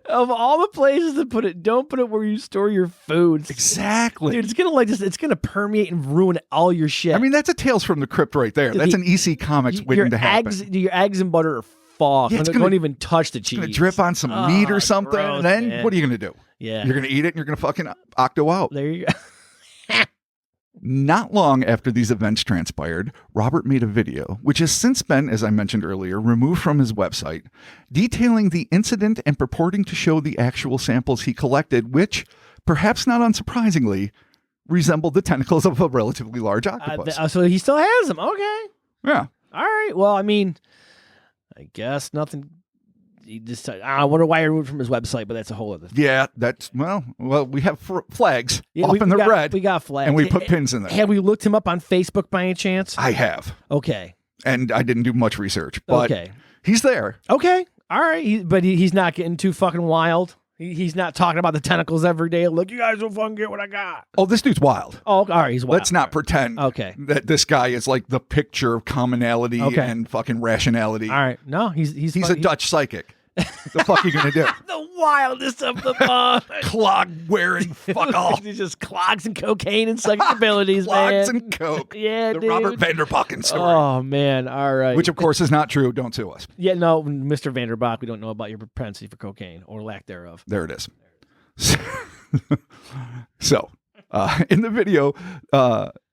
Of all the places to put it, don't put it where you store your food. Exactly. Dude, it's gonna it's gonna permeate and ruin all your shit. I mean, that's a Tales from the Crypt right there. That's an EC Comics waiting to happen. Your eggs and butter are fucked. Yeah, Don't even touch the cheese. It's going to drip on some meat or something. Gross, and then man. what are you going to do? Yeah. You're going to eat it and you're going to fucking octo out. There you go. Not long after these events transpired, Robbert made a video, which has since been, as I mentioned earlier, removed from his website, detailing the incident and purporting to show the actual samples he collected, which, perhaps not unsurprisingly, resembled the tentacles of a relatively large octopus. So he still has them. Okay. Yeah. All right. Well, I mean, I guess nothing. He just, I wonder why he removed from his website, but that's a whole other thing. Yeah, that's, well, we have flags Yeah, off in the got, red. We got flags. And we put pins in there. Have we looked him up on Facebook by any chance? I have. Okay. And I didn't do much research, but he's there. Okay. All right. But he's not getting too fucking wild. He's not talking about the tentacles every day. Look, you guys will fucking get what I got. Oh, this dude's wild. Oh, all right. He's wild. Let's not pretend that this guy is like the picture of commonality and fucking rationality. All right. No, he's a Dutch psychic. The fuck are you gonna do? The wildest of the bunch. Clog wearing fuck all. He's just clogs and cocaine and psychic abilities, Clogs man. and coke. Yeah, the dude. Robert Vanderbakken story. Oh man, all right. Which of course is not true. Don't sue us. Yeah, no, Mr. Vanderbach, we don't know about your propensity for cocaine or lack thereof. There it is. So, in the video,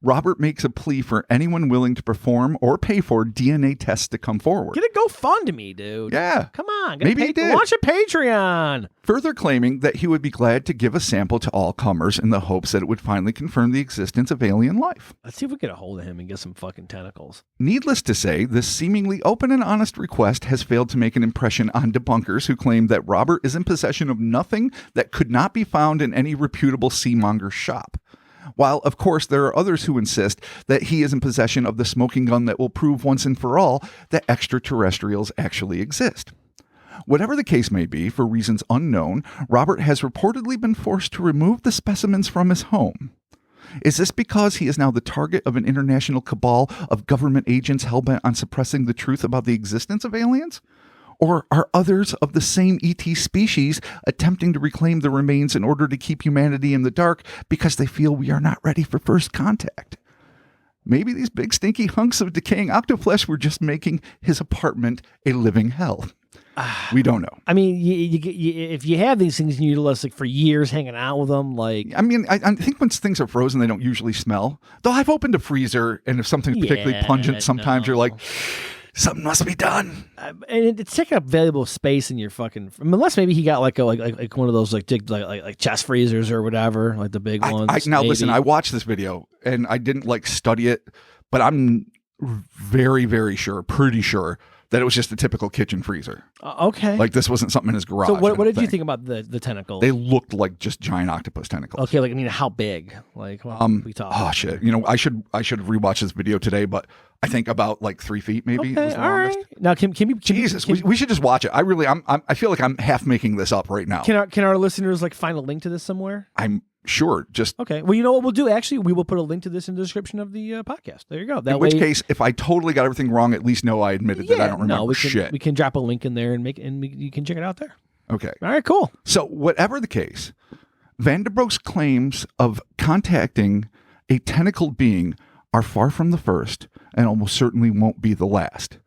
Robbert makes a plea for anyone willing to perform or pay for DNA tests to come forward. Get a GoFundMe, dude. Yeah. Come on. Maybe he did. Launch a Patreon. Further claiming that he would be glad to give a sample to all comers in the hopes that it would finally confirm the existence of alien life. Let's see if we get a hold of him and get some fucking tentacles. Needless to say, this seemingly open and honest request has failed to make an impression on debunkers who claim that Robbert is in possession of nothing that could not be found in any reputable seamonger shop. While, of course, there are others who insist that he is in possession of the smoking gun that will prove once and for all that extraterrestrials actually exist. Whatever the case may be, for reasons unknown, Robbert has reportedly been forced to remove the specimens from his home. Is this because he is now the target of an international cabal of government agents hell-bent on suppressing the truth about the existence of aliens? Or are others of the same ET species attempting to reclaim the remains in order to keep humanity in the dark because they feel we are not ready for first contact? Maybe these big stinky hunks of decaying octoflesh were just making his apartment a living hell. We don't know. I mean, if you have these things and you're like for years hanging out with them, like... I mean, I think when things are frozen, they don't usually smell. Though I've opened a freezer, and if something's particularly pungent, sometimes you're like... Something must be done, and it's taking up valuable space in your fucking. Unless maybe he got like one of those like chest freezers or whatever, like the big ones. Now listen, I watched this video, and I didn't like study it, but I'm very, very sure, pretty sure that it was just a typical kitchen freezer. Okay. Like this wasn't something in his garage. So what did you think about the tentacles? They looked like just giant octopus tentacles. Okay, like I mean, how big? Like what we talking? Oh shit! You know, I should rewatch this video today, but I think about like 3 feet maybe. Okay, was the all longest. right. Now, can you? Jesus, we should just watch it. I feel like I'm half making this up right now. Can our listeners like find a link to this somewhere? I'm sure. Just okay. Well, you know what we'll do? Actually, we will put a link to this in the description of the podcast. There you go. In which case, if I totally got everything wrong, at least know I admitted that I don't remember shit. We can drop a link in there and you can check it out there. Okay. All right. Cool. So whatever the case, Van der Broek's claims of contacting a tentacled being are far from the first and almost certainly won't be the last.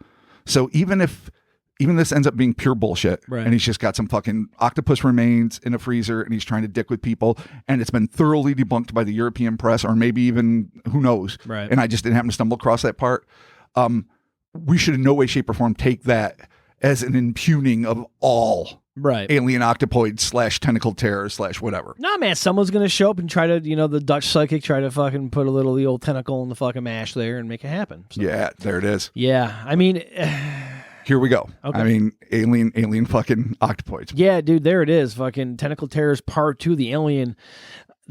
So even this ends up being pure bullshit, right, and he's just got some fucking octopus remains in a freezer and he's trying to dick with people, and it's been thoroughly debunked by the European press, or maybe even, who knows, right, and I just didn't happen to stumble across that part, we should in no way, shape, or form take that as an impugning of all alien octopoid / tentacle terror / whatever. Nah, man, someone's gonna show up and try to, the Dutch psychic try to fucking put the old tentacle in the fucking mash there and make it happen. So, yeah, there it is. Yeah, I mean, here we go. Okay. I mean, alien fucking octopoids. Yeah, dude, there it is. Fucking Tentacle Terrors Part 2, the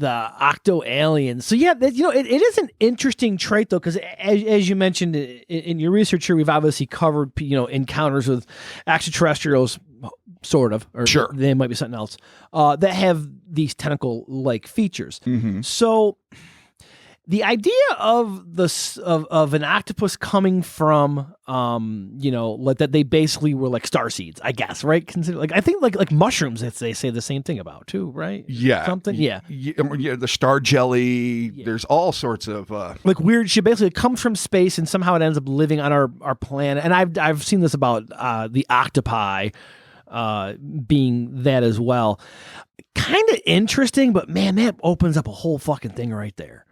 Octo-Aliens. So yeah, it is an interesting trait though, because as you mentioned in your research here, we've obviously covered encounters with extraterrestrials, sort of, or sure, they might be something else that have these tentacle-like features. Mm-hmm. So the idea of of an octopus coming from, like that they basically were like star seeds, I guess, right? I think like mushrooms, they say the same thing about too, right? Yeah, something. Yeah, the star jelly. Yeah. There's all sorts of like weird shit. Basically, it comes from space and somehow it ends up living on our planet. And I've seen this about the octopi being that as well. Kind of interesting, but man, that opens up a whole fucking thing right there.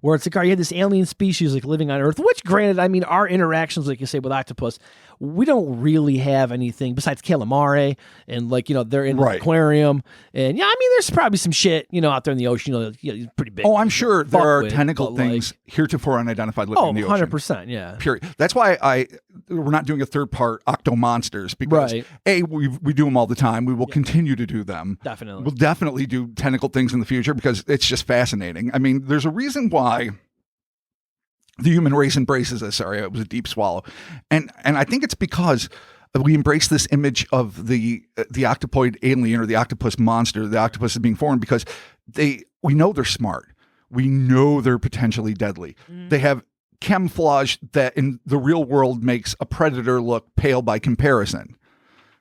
Where it's like, you had this alien species like living on Earth, which granted, I mean, our interactions, like you say, with octopus, we don't really have anything besides calamari and they're in the aquarium. And yeah, I mean, there's probably some shit, out there in the ocean, pretty big. Oh, I'm sure there are tentacle things heretofore unidentified living in the ocean. 100%, yeah. Period. That's why we're not doing a third part Octo Monsters, because we do them all the time. We will continue to do them. Definitely. We'll definitely do tentacle things in the future because it's just fascinating. I mean, there's a reason why the human race embraces this. Sorry, it was a deep swallow. And I think it's because we embrace this image of the octopoid alien or the octopus monster. The octopus is being formed because we know they're smart. We know they're potentially deadly. Mm. They have camouflage that in the real world makes a predator look pale by comparison.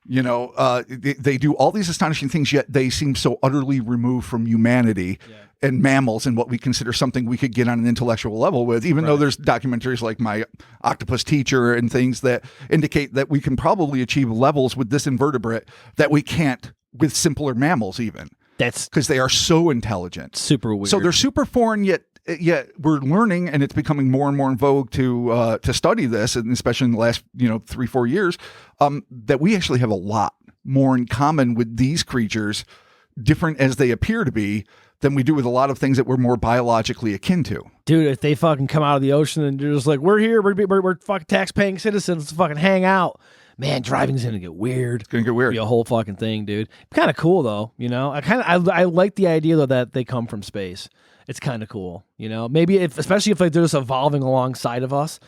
They do all these astonishing things, yet they seem so utterly removed from humanity and mammals and what we consider something we could get on an intellectual level with, even though there's documentaries like My Octopus Teacher and things that indicate that we can probably achieve levels with this invertebrate that we can't with simpler mammals even. That's because they are so intelligent. Super weird. So they're super foreign, yet we're learning, and it's becoming more and more in vogue to study this, and especially in the last 3-4 years, that we actually have a lot more in common with these creatures, different as they appear to be, than we do with a lot of things that we're more biologically akin to. Dude, if they fucking come out of the ocean and you're just like, we're here, we're fucking tax-paying citizens, let's fucking hang out. Man, driving's gonna get weird. It's gonna get weird. Be a whole fucking thing, dude. Kind of cool though, I like the idea though that they come from space. It's kind of cool, Maybe especially if they're just evolving alongside of us,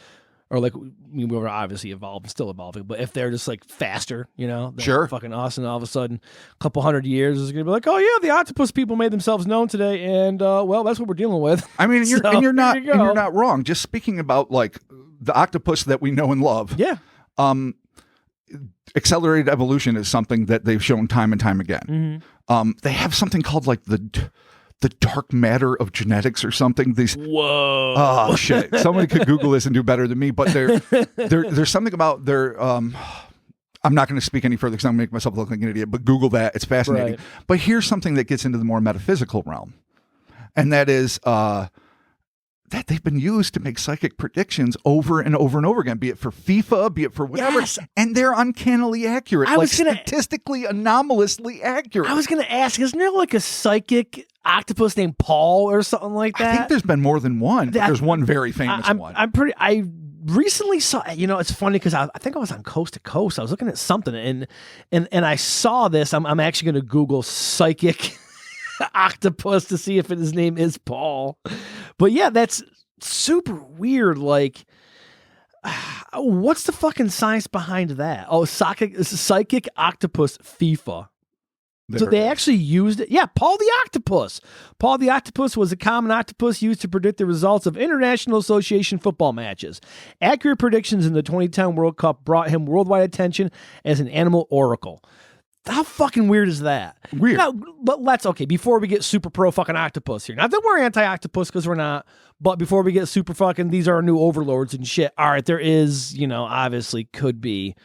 or we were obviously still evolving, but if they're just faster, than fucking us, and all of a sudden, a couple 100 years is gonna be like, oh yeah, the octopus people made themselves known today, and well, that's what we're dealing with. I mean, you're not wrong. Just speaking about the octopus that we know and love. Yeah. Accelerated evolution is something that they've shown time and time again. Mm-hmm. They have something called the dark matter of genetics or something. Whoa. Oh shit. Somebody could Google this and do better than me, but there's something about their, I'm not going to speak any further because I'm going to make myself look like an idiot, but Google that. It's fascinating. Right. But here's something that gets into the more metaphysical realm. And that is, that they've been used to make psychic predictions over and over and over again, be it for FIFA, be it for whatever. Yes. And they're uncannily accurate, statistically anomalously accurate. I was going to ask, isn't there a psychic octopus named Paul or something like that. I think there's been more than one. But there's one very famous one. I recently saw, it's funny because I think I was on Coast to Coast. I was looking at something and I saw this. I'm actually going to Google psychic octopus to see if his name is Paul. But yeah, that's super weird. Like, what's the fucking science behind that? Oh, psychic octopus FIFA. So they actually used it. Yeah, Paul the Octopus. Paul the Octopus was a common octopus used to predict the results of International Association football matches. Accurate predictions in the 2010 World Cup brought him worldwide attention as an animal oracle. How fucking weird is that? Weird. Now, but before we get super pro fucking octopus here. Not that we're anti-octopus because we're not, but before we get super fucking, these are our new overlords and shit. All right, there is, obviously could be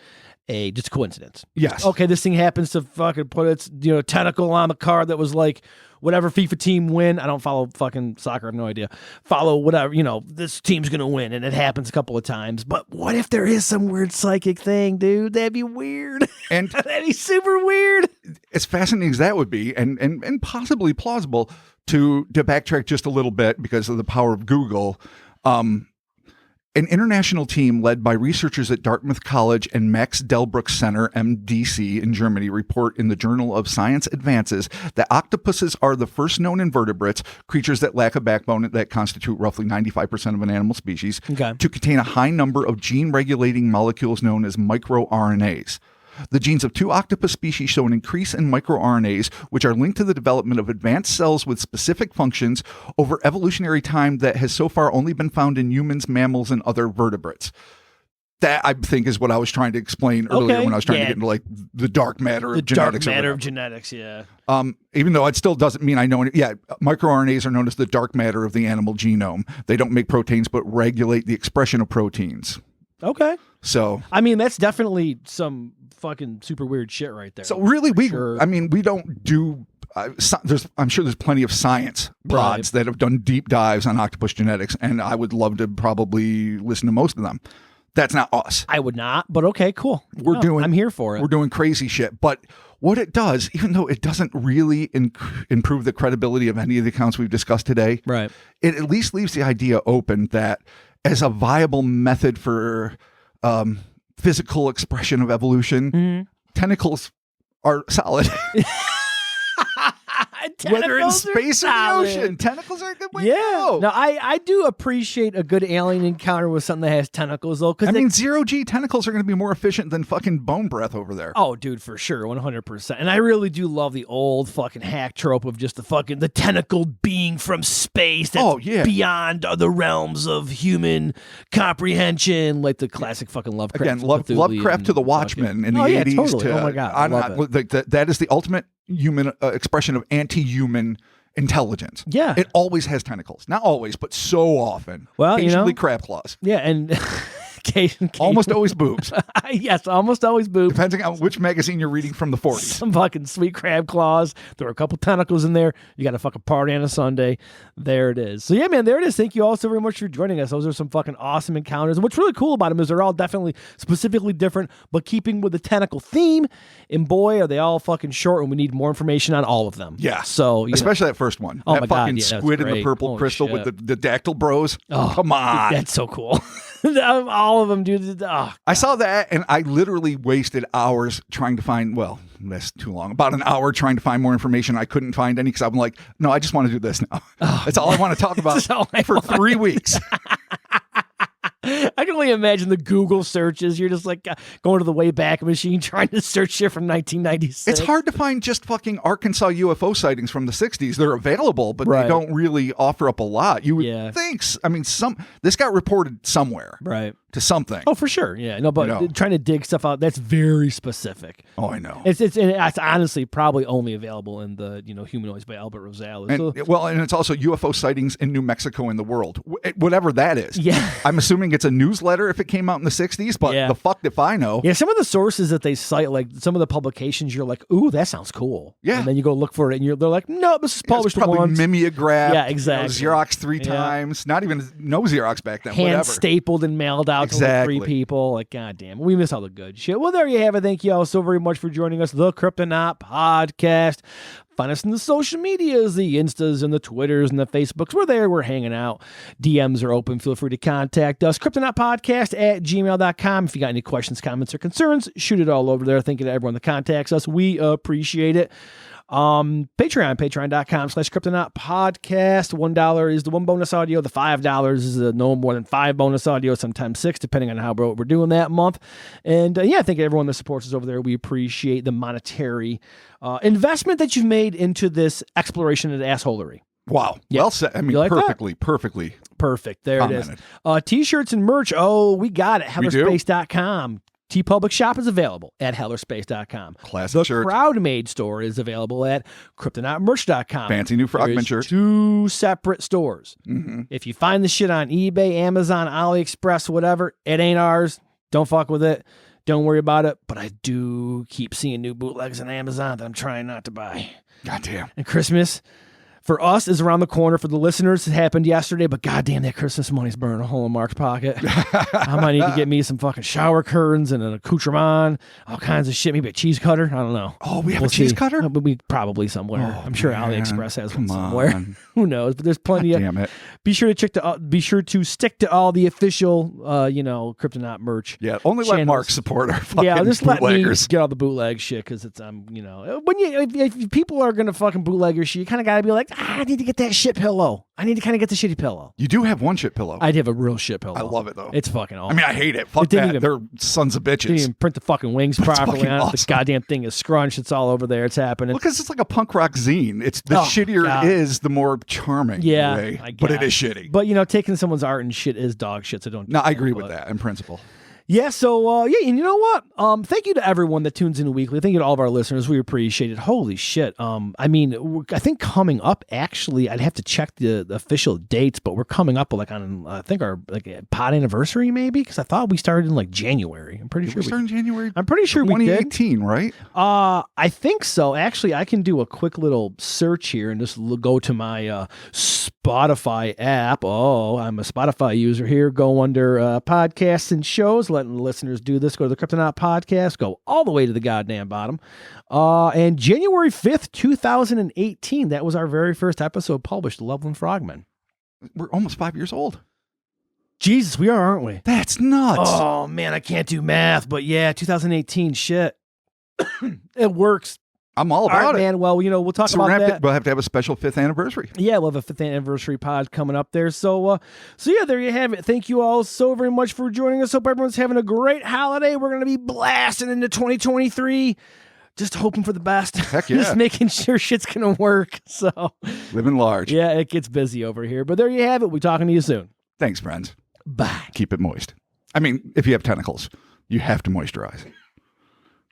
just coincidence. Yes. Okay, this thing happens to fucking put its tentacle on a card that was like whatever FIFA team win. I don't follow fucking soccer. I have no idea. Follow whatever, this team's gonna win, and it happens a couple of times. But what if there is some weird psychic thing, dude? That'd be weird. And that'd be super weird. As fascinating as that would be, and possibly plausible, to backtrack just a little bit because of the power of Google. An international team led by researchers at Dartmouth College and Max Delbruck Center, MDC, in Germany, report in the Journal of Science Advances that octopuses are the first known invertebrates, creatures that lack a backbone that constitute roughly 95% of an animal species, to contain a high number of gene-regulating molecules known as microRNAs. The genes of 2 octopus species show an increase in microRNAs, which are linked to the development of advanced cells with specific functions over evolutionary time that has so far only been found in humans, mammals, and other vertebrates. That, I think, is what I was trying to explain earlier when I was trying to get into like the dark matter of genetics. Dark matter of genetics, yeah. Even though it still doesn't mean I know any. Yeah, microRNAs are known as the dark matter of the animal genome. They don't make proteins, but regulate the expression of proteins. Okay. So, I mean, that's definitely some fucking super weird shit right there. So really, we don't do. I'm sure there's plenty of science pods that have done deep dives on octopus genetics, and I would love to probably listen to most of them. That's not us. I would not, but okay, cool. I'm here for it. We're doing crazy shit, but what it does, even though it doesn't really improve the credibility of any of the accounts we've discussed today, right? It at least leaves the idea open that as a viable method for physical expression of evolution, tentacles are solid. Whether in space or the ocean, tentacles are a good way to go. Now, I do appreciate a good alien encounter with something that has tentacles, though. I mean, 0G tentacles are going to be more efficient than fucking bone breath over there. Oh, dude, for sure, 100%. And I really do love the old fucking hack trope of just the tentacled being from space that's beyond the realms of human comprehension, like the classic fucking Lovecraft. Again, Lovecraft to the Watchmen in the 80s. Totally. Oh my God, I love it. That is the ultimate human expression of anti-human intelligence. Yeah. It always has tentacles. Not always, but so often. Well, occasionally crab claws. Yeah, and almost always boobs. Yes, almost always boobs. Depending on which magazine you're reading from the 40s. Some fucking sweet crab claws. There are a couple tentacles in there. You got a fucking party on a Sunday. There it is. So yeah, man, there it is. Thank you all so very much for joining us. Those are some fucking awesome encounters. And what's really cool about them is they're all definitely specifically different, but keeping with the tentacle theme. And boy, are they all fucking short, and we need more information on all of them. Yeah. So especially that first one. Oh that my fucking God, squid in the purple crystal shit. with the dactyl bros. Oh, come on. Dude, that's so cool. All of them, dude. Oh, I saw that, and I literally wasted hours trying to find, that's too long, about an hour trying to find more information. I couldn't find any because I'm like, no, I just want to do this now. That's all I want to talk about for 3 weeks. I can only imagine the Google searches. You're just like going to the Wayback Machine trying to search shit from 1996. It's hard to find just fucking Arkansas UFO sightings from the 60s. They're available, but they don't really offer up a lot. You would think. I mean, this got reported somewhere. Right. To something. Oh, for sure. Yeah. No, but trying to dig stuff out, that's very specific. Oh, I know. It's honestly probably only available in the, Humanoids by Albert Rosales. And it's also UFO sightings in New Mexico in the world. Whatever that is. Yeah. I'm assuming it's a newsletter if it came out in the 60s, but the fuck if I know. Yeah, some of the sources that they cite, like some of the publications, you're like, ooh, that sounds cool. Yeah. And then you go look for it, and they're like, no, this is published probably once. mimeographed. Yeah, exactly. Xerox 3 times. Not even no Xerox back then. Hand stapled and mailed out out to like 3 people. Like, goddamn, we miss all the good shit. Well, there you have it. Thank you all so very much for joining us. The Cryptonaut Podcast. Find us in the social medias, the Instas and the Twitters and the Facebooks. We're there. We're hanging out. DMs are open. Feel free to contact us. CryptonautPodcast@gmail.com. If you got any questions, comments, or concerns, shoot it all over there. Thank you to everyone that contacts us. We appreciate it. Patreon.com/Cryptonaut Podcast. $1 is the 1 bonus audio. The $5 is no more than 5 bonus audio, sometimes 6, depending on how we're doing that month. And thank you everyone that supports us over there. We appreciate the monetary investment that you've made into this exploration of assholery. Wow. Well said. I mean, like perfectly. Perfect. There commented. It is. T-shirts and merch. Oh, we got it. Hellerspace.com. T-Public shop is available at hellerspace.com. Classic shirt. The Crowd-Made store is available at cryptonautmerch.com. Fancy new Frogman shirt. 2 separate stores. Mm-hmm. If you find the shit on eBay, Amazon, AliExpress, whatever, it ain't ours. Don't fuck with it. Don't worry about it. But I do keep seeing new bootlegs on Amazon that I'm trying not to buy. Goddamn. And Christmas for us is around the corner. For the listeners, it happened yesterday, but goddamn, that Christmas money's burning a hole in Mark's pocket. I might need to get me some fucking shower curtains and an accoutrement, all kinds of shit. Maybe a cheese cutter. I don't know. Oh, we have a cheese cutter? We probably somewhere. Oh, I'm sure man. AliExpress has one Come somewhere. on. Who knows? But there's plenty Damn it. Be sure to stick to all the official, Cryptonaut merch. Yeah, only channels. let Mark support our fucking just bootleggers. Let me get all the bootleg shit because it's if people are gonna fucking bootleg your shit, you kind of gotta be like, I need to get that shit pillow. I need to kind of get the shitty pillow. You do have one shit pillow. I have a real shit pillow. I love it though. It's fucking awesome. I mean, I hate it. Fuck that. They're sons of bitches. Didn't even print the fucking wings properly on it. Awesome. The goddamn thing is scrunched. It's all over there. It's happening. Because it's like a punk rock zine. It's the shittier God. it is, the more charming. Yeah, way. I But it guess. is shitty. But taking someone's art and shit is dog shit. So don't. No, I agree with that in principle. Yeah, so, and you know what? Thank you to everyone that tunes in weekly. Thank you to all of our listeners. We appreciate it. Holy shit. I think coming up, actually, I'd have to check the official dates, but we're coming up like on, I think our pod anniversary maybe, because I thought we started in like January. I'm pretty sure we started in January. I'm pretty sure we did. 2018, right? I think so. Actually, I can do a quick little search here and just go to my Spotify app. Oh, I'm a Spotify user here. Go under podcasts and shows. Letting the listeners do this. Go to the Cryptonaut Podcast. Go all the way to the goddamn bottom. And January 5th, 2018, that was our very first episode published, Loveland Frogmen. We're almost 5 years old. Jesus, we are, aren't we? That's nuts. Oh, man, I can't do math, but yeah, 2018, shit. It works. I'm all about it. Man, well, we'll talk about that. We'll have to have a special 5th anniversary. Yeah, we'll have a 5th anniversary pod coming up there. So yeah, there you have it. Thank you all so very much for joining us. Hope everyone's having a great holiday. We're going to be blasting into 2023. Just hoping for the best. Heck yeah. Just making sure shit's going to work. So living large. Yeah, it gets busy over here. But there you have it. We'll be talking to you soon. Thanks, friends. Bye. Keep it moist. I mean, if you have tentacles, you have to moisturize.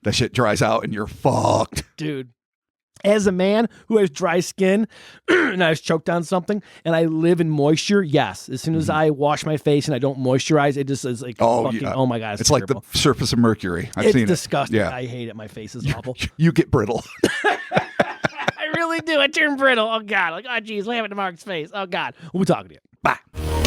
That shit dries out and you're fucked. Dude. As a man who has dry skin and I was choked on something and I live in moisture, yes. As soon as I wash my face and I don't moisturize, it just is like, oh my God. It's like the surface of Mercury. I've seen it. It's disgusting. Yeah. I hate it. My face is awful. You get brittle. I really do. I turn brittle. Oh, God. Like, oh, geez. What happened to Mark's face? Oh, God. We'll be talking to you. Bye.